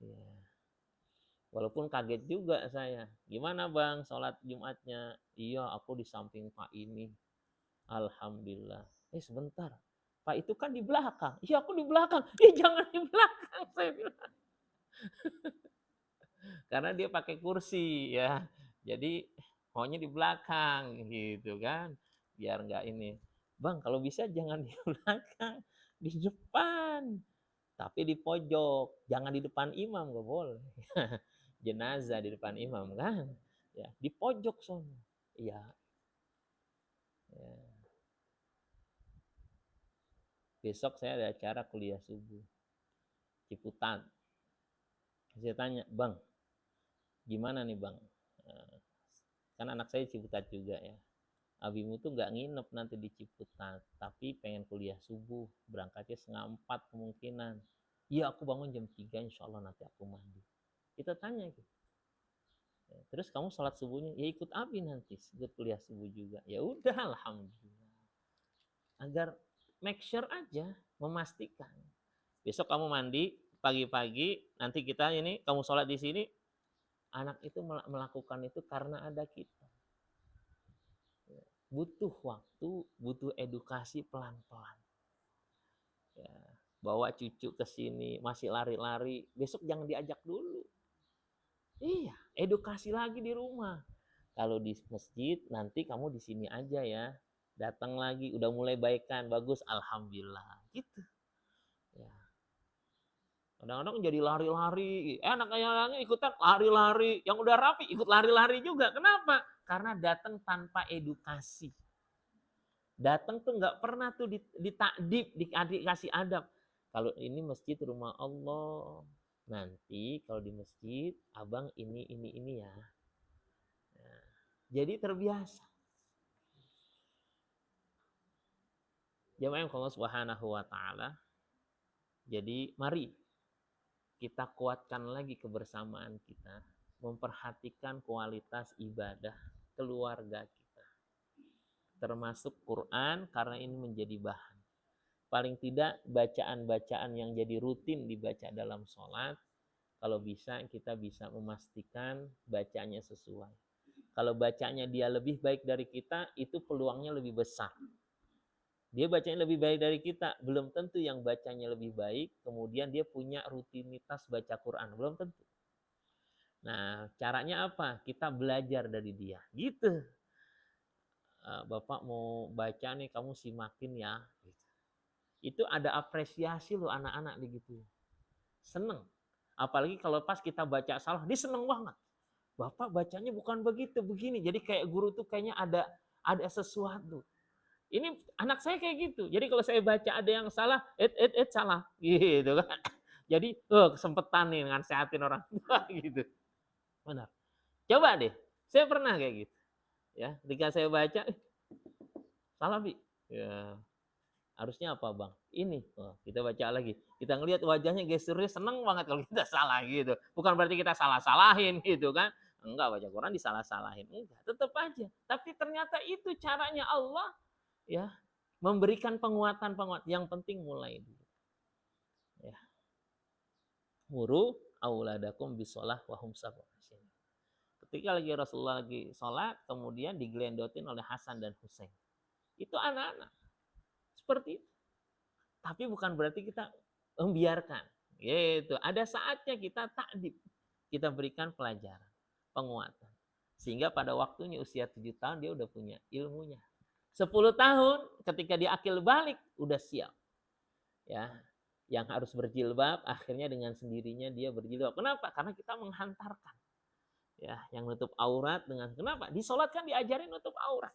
Ya. Walaupun kaget juga saya. Gimana Bang sholat Jumatnya? Iya aku di samping Pak ini. Alhamdulillah. Sebentar. Pak itu kan di belakang. Iya aku di belakang. Jangan di belakang saya bilang. Karena dia pakai kursi ya. Jadi maunya di belakang gitu kan. Biar nggak ini. Bang kalau bisa jangan di belakang. Di depan. Tapi di pojok. Jangan di depan imam nggak boleh. Jenazah di depan imam kan. Ya, di pojok sono. Iya. Ya. besok saya ada acara kuliah subuh Ciputat. Saya tanya, Bang, gimana nih Bang? Kan anak saya Ciputat juga ya. Abimu tuh nggak nginep nanti di Ciputat, tapi pengen kuliah subuh, berangkatnya 3:30 kemungkinan. Iya, aku bangun jam 3, insya Allah nanti aku mandi. Kita tanya gitu. Terus kamu sholat subuhnya? Ya ikut Abi nanti, ikut kuliah subuh juga. Ya udah, alhamdulillah. Agar make sure aja, memastikan. Besok kamu mandi pagi-pagi, nanti kita ini kamu sholat di sini, anak itu melakukan itu karena ada kita. Butuh waktu, butuh edukasi pelan-pelan. Ya, bawa cucu ke sini masih lari-lari, besok jangan diajak dulu. Iya, edukasi lagi di rumah. Kalau di masjid nanti kamu di sini aja ya. Datang lagi, udah mulai baikan, bagus, alhamdulillah. Gitu. Ya. Kadang-kadang jadi lari-lari, enak kayaknya ikutan lari-lari, yang udah rapi ikut lari-lari juga. Kenapa? Karena datang tanpa edukasi. Datang tuh nggak pernah tuh ditakdib, dikasih adab. Kalau ini masjid rumah Allah, nanti kalau di masjid abang ini ya. Nah, jadi terbiasa. Jamaah yang Allah Subhanahu wa taala. Jadi mari kita kuatkan lagi kebersamaan kita, memperhatikan kualitas ibadah keluarga kita. Termasuk Quran karena ini menjadi bahan. Paling tidak bacaan-bacaan yang jadi rutin dibaca dalam sholat, kalau bisa kita bisa memastikan bacanya sesuai. Kalau bacanya dia lebih baik dari kita, itu peluangnya lebih besar. Dia bacanya lebih baik dari kita, belum tentu yang bacanya lebih baik, kemudian dia punya rutinitas baca Quran, belum tentu. Nah, caranya apa? Kita belajar dari dia. Gitu. Bapak mau baca nih, kamu simakin ya. Gitu. Itu ada apresiasi loh anak-anak begitu. Seneng. Apalagi kalau pas kita baca salah, dia seneng banget. Bapak bacanya bukan begitu, begini. Jadi kayak guru tuh kayaknya ada sesuatu. Ini anak saya kayak gitu. Jadi kalau saya baca ada yang salah, salah, gitu kan. Jadi, kesempetan nih dengan sehatin orang tua gitu. Benar. Coba deh. Saya pernah kayak gitu. Ya, ketika saya baca, salah Bi. Ya, harusnya apa Bang? Ini. Kita baca lagi. Kita ngelihat wajahnya gesturnya seneng banget kalau kita salah gitu. Bukan berarti kita salah-salahin gitu kan. Enggak, baca Quran disalah-salahin. Enggak, tetap aja. Tapi ternyata itu caranya Allah ya, memberikan penguatan. Yang penting mulai dulu. Ya. Muru auladakum bisolah wahum sabun. Ketika lagi Rasulullah lagi sholat, kemudian digelendotin oleh Hasan dan Husain. Itu anak-anak. Seperti itu. Tapi bukan berarti kita membiarkan. Gitu. Ada saatnya kita takdib. Kita berikan pelajaran, penguatan. Sehingga pada waktunya usia 7 tahun dia udah punya ilmunya. 10 tahun ketika dia akil balik udah siap. Ya, yang harus berjilbab akhirnya dengan sendirinya dia berjilbab. Kenapa? Karena kita menghantarkan. Ya, yang nutup aurat dengan kenapa? Di sholat kan diajarin nutup aurat.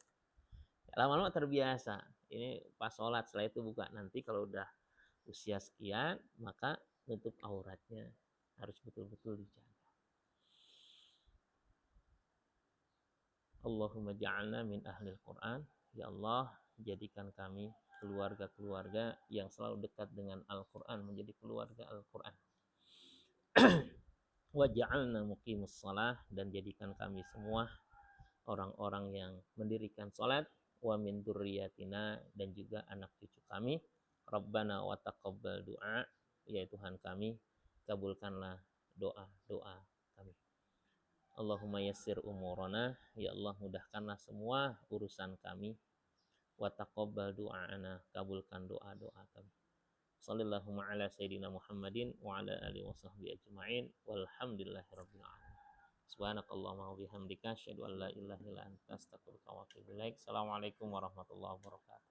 Lama-lama terbiasa. Ini pas sholat, setelah itu buka. Nanti kalau udah usia sekian, maka nutup auratnya harus betul-betul dijaga. Allahumma ja'alna min ahlil Quran. Ya Allah, jadikan kami keluarga-keluarga yang selalu dekat dengan Al-Quran, menjadi keluarga Al-Quran. Waj'alna muqimus shalah, dan jadikan kami semua orang-orang yang mendirikan salat, wa min dzurriyyatina, dan juga anak cucu kami. Rabbana wa taqabbal du'a, ya Tuhan kami, kabulkanlah doa-doa kami. Allahumma yassir umurana, ya Allah mudahkanlah semua urusan kami. Wa taqabbal du'ana, kabulkan doa-doa kami. Sallallahu ala sayyidina Muhammadin wa ala alihi wa sahbihi ajma'in walhamdulillahirabbil alamin. Subhanakallahumma wa bihamdika asyhadu an la ilaha illa anta astaghfiruka wa atubu ilaik. Assalamualaikum warahmatullahi wabarakatuh.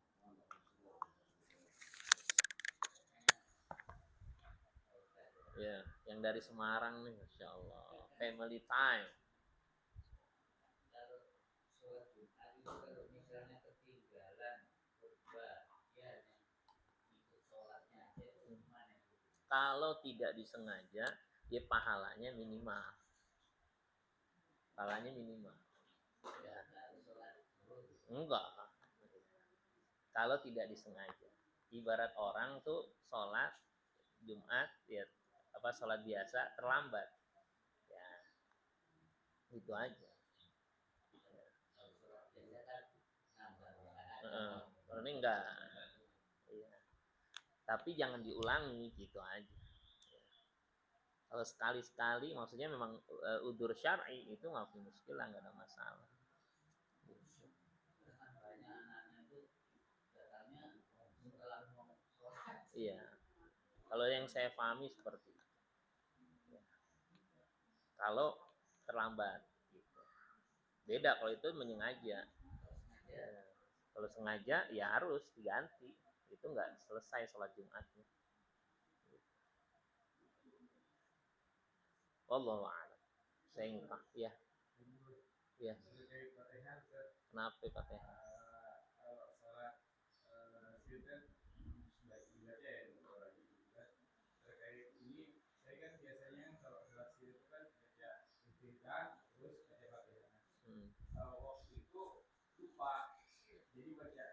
Ya, yang dari Semarang nih, Masya Allah. Family time. Kalau tidak disengaja, ya pahalanya minimal. Pahalanya minimal. Ya. Enggak. Kalau tidak disengaja. Ibarat orang tuh sholat Jumat, ya sholat biasa terlambat. Ya, itu aja. Ini enggak. Iya. Tapi jangan diulangi gitu aja. Kalau sekali-sekali, maksudnya memang udzur syar'i itu nggak punya muskilah, nggak ada masalah. Iya. Kalau yang saya pahami seperti itu. Ya. Kalau terlambat, gitu. Beda kalau itu menyengaja. Ya. Kalau sengaja, ya harus diganti. Itu nggak selesai sholat Jumatnya. Wallahu a'lam. Saya enggak. Ya. Ya. Kenapa Fatihah?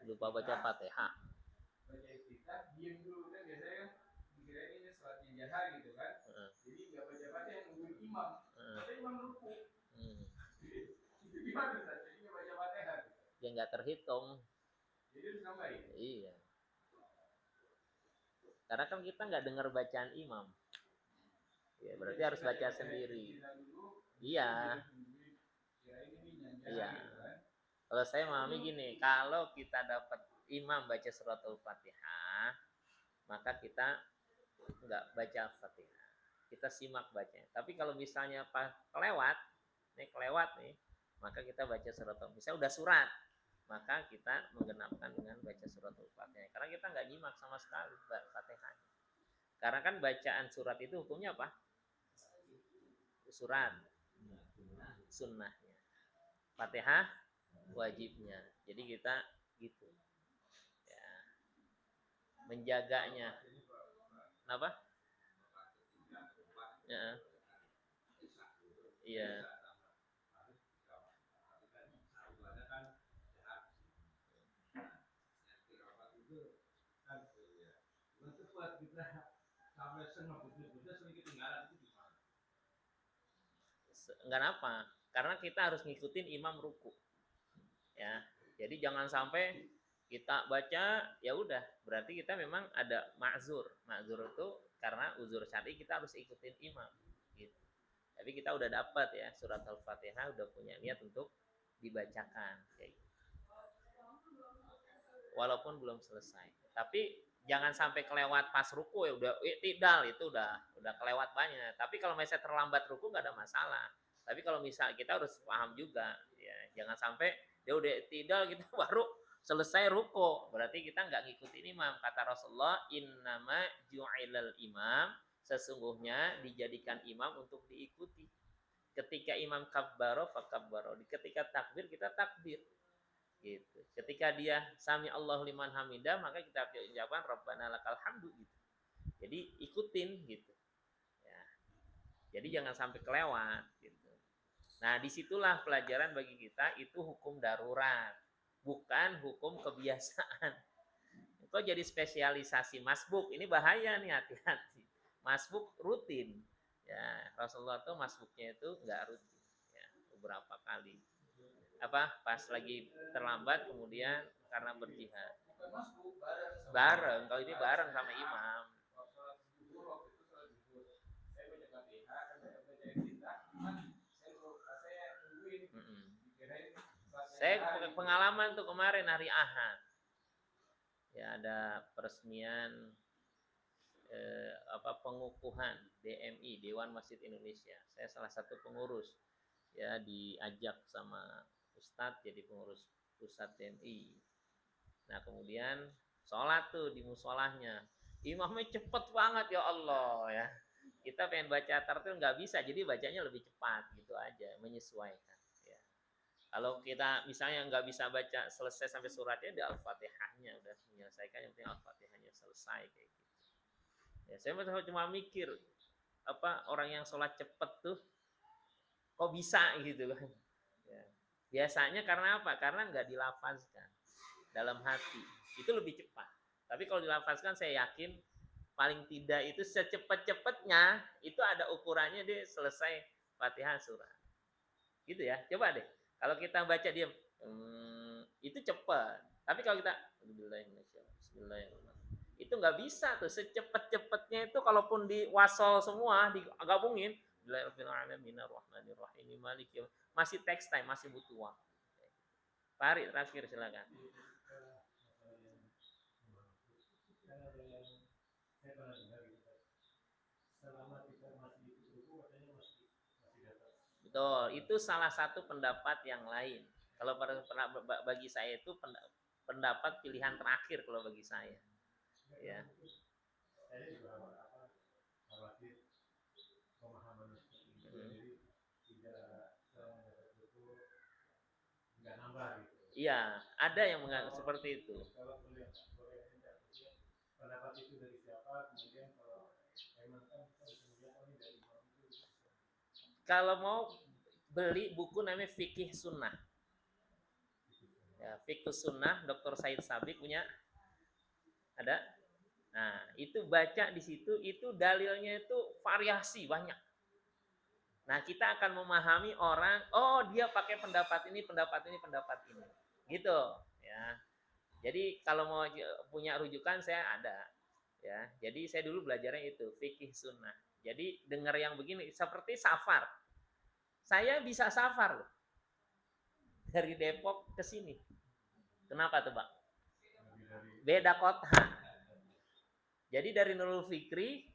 Lupa baca Fatihah. Baca iftitah, diam dulu kan biasanya kan kira ini sholatnya jahar gitu kan. Jadi nggak baca Fatihah nungguin imam. Tapi imam ruku. Itu gimana Ustaz? Jadi nggak baca Fatihah. Ya nggak terhitung. Jadi harus nambahin. Iya. Karena kan kita nggak dengar bacaan imam. Ya, berarti harus baca sendiri. Iya. Iya. Kalau saya memahami gini, kalau kita dapat imam baca suratul Fatihah, maka kita nggak baca Fatihah. Kita simak bacanya. Tapi kalau misalnya kelewat nih, maka kita baca suratul. Misalnya udah surat, maka kita menggenapkan dengan baca suratul Fatihah. Karena kita nggak nyimak sama sekali Fatihah. Karena kan bacaan surat itu hukumnya apa? Surat sunnahnya. Fatihah wajibnya. Jadi kita gitu. Ya. Menjaganya. Kenapa? Ya. Iya. Enggak apa, karena kita harus ngikutin imam ruku. Ya. Jadi jangan sampai kita baca ya udah, berarti kita memang ada ma'zur. Ma'zur itu karena uzur syar'i kita harus ikutin imam gitu. Tapi kita udah dapat ya surat Al-Fatihah, udah punya niat untuk dibacakan kayak gitu. Walaupun belum selesai. Tapi jangan sampai kelewat pas ruku ya udah iktidal, itu udah kelewat banyak. Tapi kalau misalnya terlambat ruku nggak ada masalah. Tapi kalau misal kita harus paham juga ya, jangan sampai dia udah iktidal kita baru selesai ruku, berarti kita nggak ngikutin imam. Kata Rasulullah, innama ju'ilal imam, sesungguhnya dijadikan imam untuk diikuti. Ketika imam kabbaro fakabbaro, ketika takbir kita takbir gitu. Ketika dia sami Allahu liman hamidah, maka kita ucapkan Rabbana lakal hamdu gitu. Jadi ikutin gitu. Ya. Jadi jangan sampai kelewat gitu. Nah, disitulah pelajaran bagi kita, itu hukum darurat, bukan hukum kebiasaan. Kok jadi spesialisasi masbuk? Ini bahaya nih, hati-hati. Masbuk rutin. Ya, Rasulullah tuh masbuknya itu enggak rutin. Ya, beberapa kali. Pas lagi terlambat kemudian karena berjihad. Bareng, kalau ini bareng sama imam. Saya pengalaman tuh kemarin hari Ahad. Ya ada peresmian pengukuhan DMI, Dewan Masjid Indonesia. Saya salah satu pengurus. Ya diajak sama Ustadz jadi pengurus pusat DMI. Nah kemudian sholat tuh di musolahnya. Imamnya cepet banget ya Allah ya. Kita pengen baca tartil nggak bisa, jadi bacanya lebih cepat gitu aja, menyesuaikan. Ya. Kalau kita misalnya nggak bisa baca selesai sampai suratnya, di Al-Fatihahnya udah menyelesaikan, yang penting Al-Fatihahnya selesai kayak gitu. Ya, saya cuma mikir apa orang yang sholat cepet tuh kok bisa gitu kan. Ya. Biasanya karena apa? Karena nggak dilafazkan dalam hati. Itu lebih cepat. Tapi kalau dilafazkan saya yakin paling tidak itu secepat-cepatnya itu ada ukurannya dia selesai Fatihah surah. Gitu ya. Coba deh. Kalau kita baca diam, itu cepat. Tapi kalau kita Bismillahirrahmanirrahim. Itu nggak bisa tuh secepat-cepatnya itu kalaupun di wasol semua digabungin masih text time, masih butuh waktu. Pak terakhir silakan. Betul, itu salah satu pendapat yang lain. Kalau bagi saya itu pendapat pilihan terakhir kalau bagi saya. Ya. Iya, ada yang menganggap seperti itu. Kalau mau beli buku namanya Fikih Sunnah. Ya, Fikih Sunnah, Dr. Said Sabiq punya. Ada? Nah, itu baca di situ, itu dalilnya itu variasi banyak. Nah, kita akan memahami orang, oh dia pakai pendapat ini, pendapat ini, pendapat ini. Gitu, ya. Jadi kalau mau punya rujukan saya ada. Ya, jadi saya dulu belajarnya itu fikih sunnah. Jadi dengar yang begini seperti safar. Saya bisa safar loh. Dari Depok ke sini. Kenapa tuh, Pak? Beda kota. Jadi dari Nurul Fikri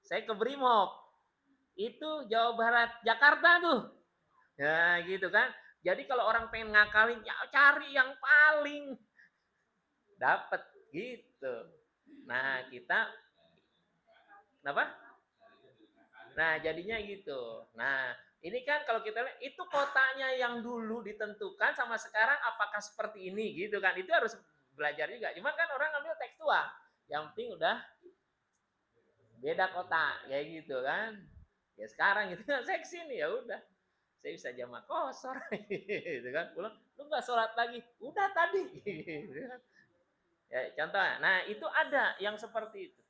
saya ke Brimob. Itu Jawa Barat, Jakarta tuh. Ya, gitu kan. Jadi kalau orang pengen ngakalin, ya cari yang paling dapat gitu. Nah, kita kenapa? Nah, jadinya gitu. Nah, ini kan kalau kita lihat itu kotanya yang dulu ditentukan sama sekarang apakah seperti ini gitu kan. Itu harus belajar juga. Cuman kan orang ngambil tekstual. Yang penting udah beda kota kayak gitu kan. Ya sekarang itu saya kesini ya udah. Saya bisa jamak kosor gitu kan. Pulang, lu nggak sholat lagi? Udah tadi. Gitu kan. Ya, contoh. Nah, itu ada yang seperti itu.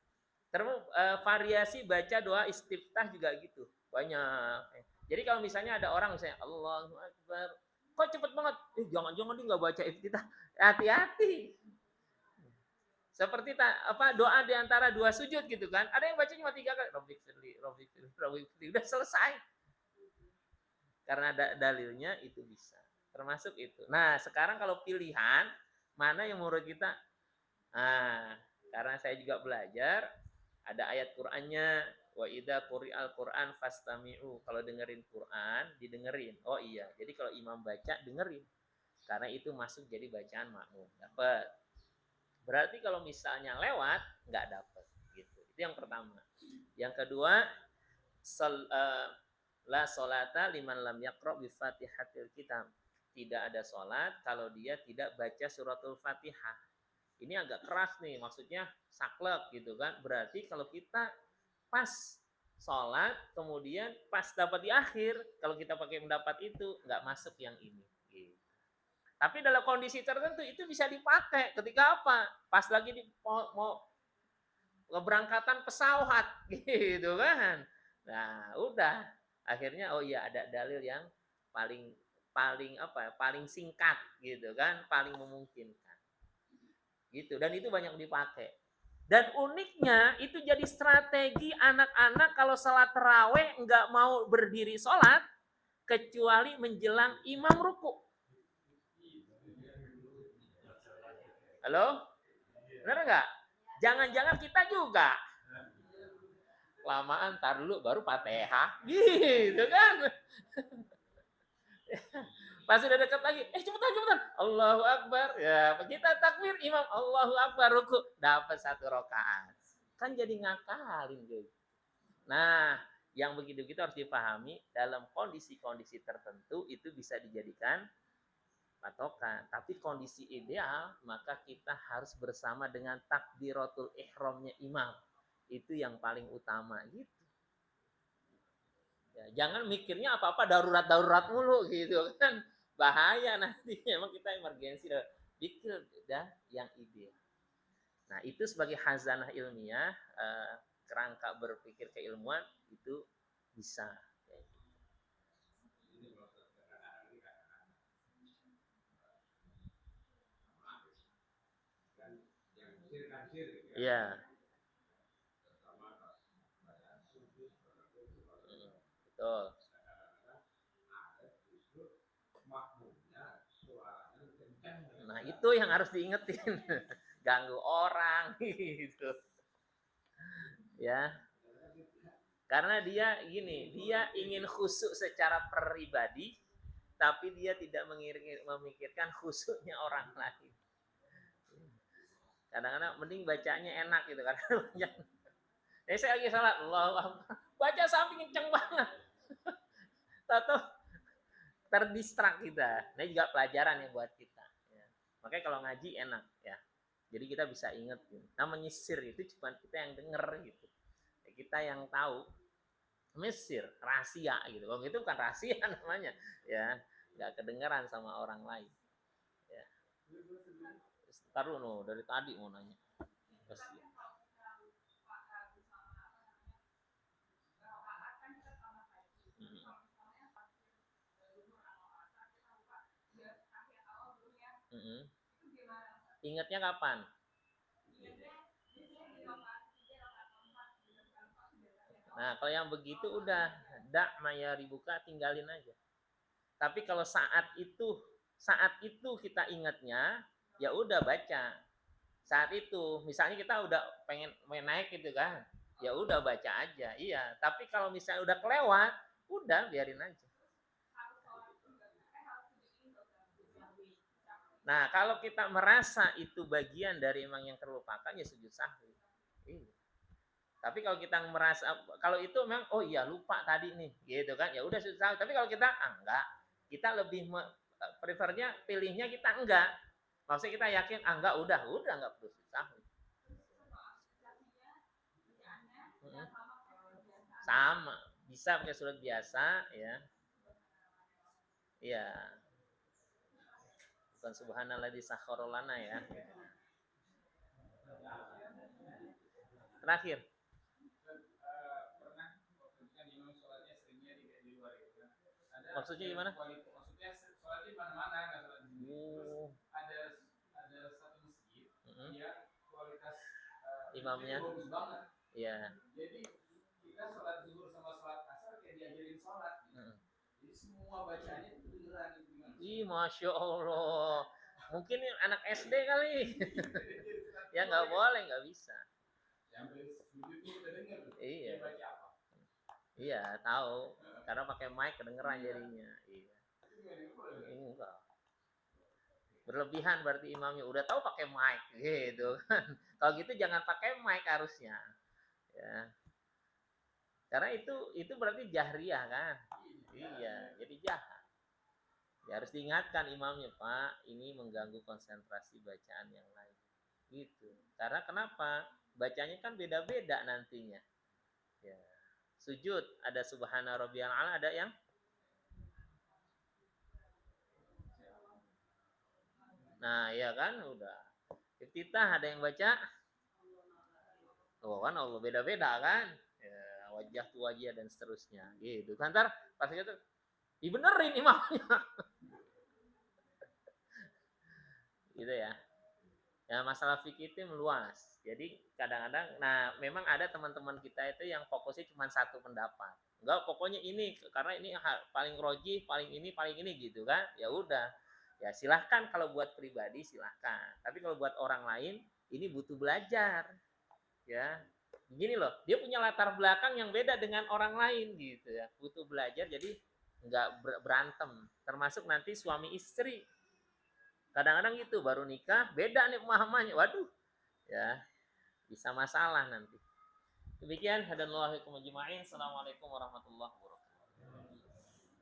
Terus variasi baca doa istiftah juga gitu. Banyak. Jadi kalau misalnya ada orang misalnya Allahu Akbar, kok cepet banget? Jangan-jangan dia nggak baca istiftah. Hati-hati. Seperti doa di antara dua sujud gitu kan. Ada yang baca cuma 3 kali. Rabbik firli, Rabbik firli, Rabbik firli. Udah selesai. Karena dalilnya itu bisa. Termasuk itu. Nah, sekarang kalau pilihan mana yang menurut kita? Nah, karena saya juga belajar ada ayat Qur'annya wa idza quri'al Qur'an fastami'u. Kalau dengerin Qur'an, didengerin. Oh iya, jadi kalau imam baca dengerin. Karena itu masuk jadi bacaan makmum. Dapat. Berarti kalau misalnya lewat nggak dapat gitu. Itu yang pertama. Yang kedua, la solata liman lam yaqra bi Fatihatil Kitab. Tidak ada sholat kalau dia tidak baca suratul Fatihah. Ini agak keras nih, maksudnya saklek gitu kan. Berarti kalau kita pas sholat, kemudian pas dapat di akhir, kalau kita pakai pendapat itu, nggak masuk yang ini. Gitu. Tapi dalam kondisi tertentu itu bisa dipakai ketika apa? Pas lagi mau keberangkatan pesawat gitu kan. Nah, udah. Akhirnya oh iya ada dalil yang paling paling singkat gitu kan, paling memungkinkan. Gitu, dan itu banyak dipakai. Dan uniknya itu jadi strategi anak-anak kalau salat taraweh nggak mau berdiri sholat kecuali menjelang imam ruku. Halo? Benar nggak? Jangan-jangan kita juga. Lamaan tar dulu baru Fatihah. Gitu kan. Pas udah dekat lagi, cepetan. Allahu Akbar. Ya, kita takbir imam Allahu Akbar ruku. Dapat 1 rakaat. Kan jadi ngakalin gitu. Nah, yang begitu-begitu harus dipahami dalam kondisi-kondisi tertentu itu bisa dijadikan patokan. Tapi kondisi ideal maka kita harus bersama dengan takbiratul ihramnya imam. itu yang paling utama gitu. Ya, jangan mikirnya apa-apa darurat mulu gitu kan, bahaya nanti. Emang kita emergensi, pikir dah yang ideal. Nah itu sebagai khazanah ilmiah, kerangka berpikir keilmuan itu bisa. Iya. Betul. Nah itu yang harus diingetin. Ganggu orang gitu. Ya. Karena dia gini, dia ingin khusyuk secara pribadi, tapi dia tidak memikirkan khusyuknya orang lain. Kadang-kadang mending bacanya enak gitu kan. Saya lagi salat, Allah baca sampai kenceng banget. Tahu terdistrak kita. Ini juga pelajaran yang buat kita. Ya. Makanya kalau ngaji enak ya. Jadi kita bisa ingat. Nah menyisir itu cuma kita yang denger gitu. Kita yang tahu. Mesir, rahasia gitu. Kalau itu bukan rahasia namanya. Ya, nggak kedengeran sama orang lain. Ya. Taruh no, dari tadi mau nanya. Ingatnya kapan? Nah, kalau yang begitu udah dak maya ribuka, tinggalin aja. Tapi kalau saat itu kita ingatnya, ya udah baca. Saat itu, misalnya kita udah pengen naik gitu kan, ya udah baca aja. Iya, tapi kalau misalnya udah kelewat, udah biarin aja. Nah, kalau kita merasa itu bagian dari emang yang terlupakan, ya sujud sahwi. Iya. Tapi kalau kita merasa, kalau itu memang, oh iya lupa tadi nih, gitu kan, ya udah sujud sahwi. Tapi kalau kita enggak, kita lebih prefernya, pilihnya kita enggak. Maksudnya kita yakin, enggak, udah enggak perlu sujud sahwi. Sama, bisa pakai surat biasa, ya. Iya. Bukan subhanalladzi sakhkhara lana ya. Terakhir. Maksudnya gimana? Maksudnya sholat di mana-mana, nggak sholat di sini. Ada satu masjid yang kualitas imamnya bagus banget. Iya. Jadi kita sholat zuhur sama sholat asar kayak diajarin sholat. Jadi semua bacaannya itu beneran itu gimana? Ih, masya Allah. Mungkin anak SD kali. Ya nggak boleh, nggak bisa. Iya. Iya, tahu. Karena pakai mic kedengeran jadinya. Iya. Enggak. Berlebihan berarti imamnya udah tahu pakai mic gitu kan. Kalau gitu jangan pakai mic harusnya. Ya. Karena itu berarti jahriyah kan. Iya, jadi jahat. Ya harus diingatkan imamnya, Pak, ini mengganggu konsentrasi bacaan yang lain. Gitu. Karena kenapa? Bacanya kan beda-beda nantinya. Ya. Sujud ada subhana rabbiyal a'la, ada yang nah ya kan udah. Iftitah ada yang baca oh kan Allah beda-beda kan ya, wajah tu wajah dan seterusnya gitu kan. Ntar pas itu dibenerin imamnya. Gitu ya. Ya masalah fikih itu meluas. Jadi kadang-kadang, nah memang ada teman-teman kita itu yang fokusnya cuma satu pendapat. Enggak, pokoknya ini karena ini paling rojih, paling ini gitu kan. Ya udah. Ya silahkan kalau buat pribadi silahkan. Tapi kalau buat orang lain ini butuh belajar. Ya. Gini loh, dia punya latar belakang yang beda dengan orang lain gitu ya. Butuh belajar jadi enggak berantem. Termasuk nanti suami istri kadang-kadang gitu baru nikah beda nih pemahamannya, waduh ya bisa masalah nanti. Demikian hadanallahu ajma'in. Assalamualaikum warahmatullahi wabarakatuh.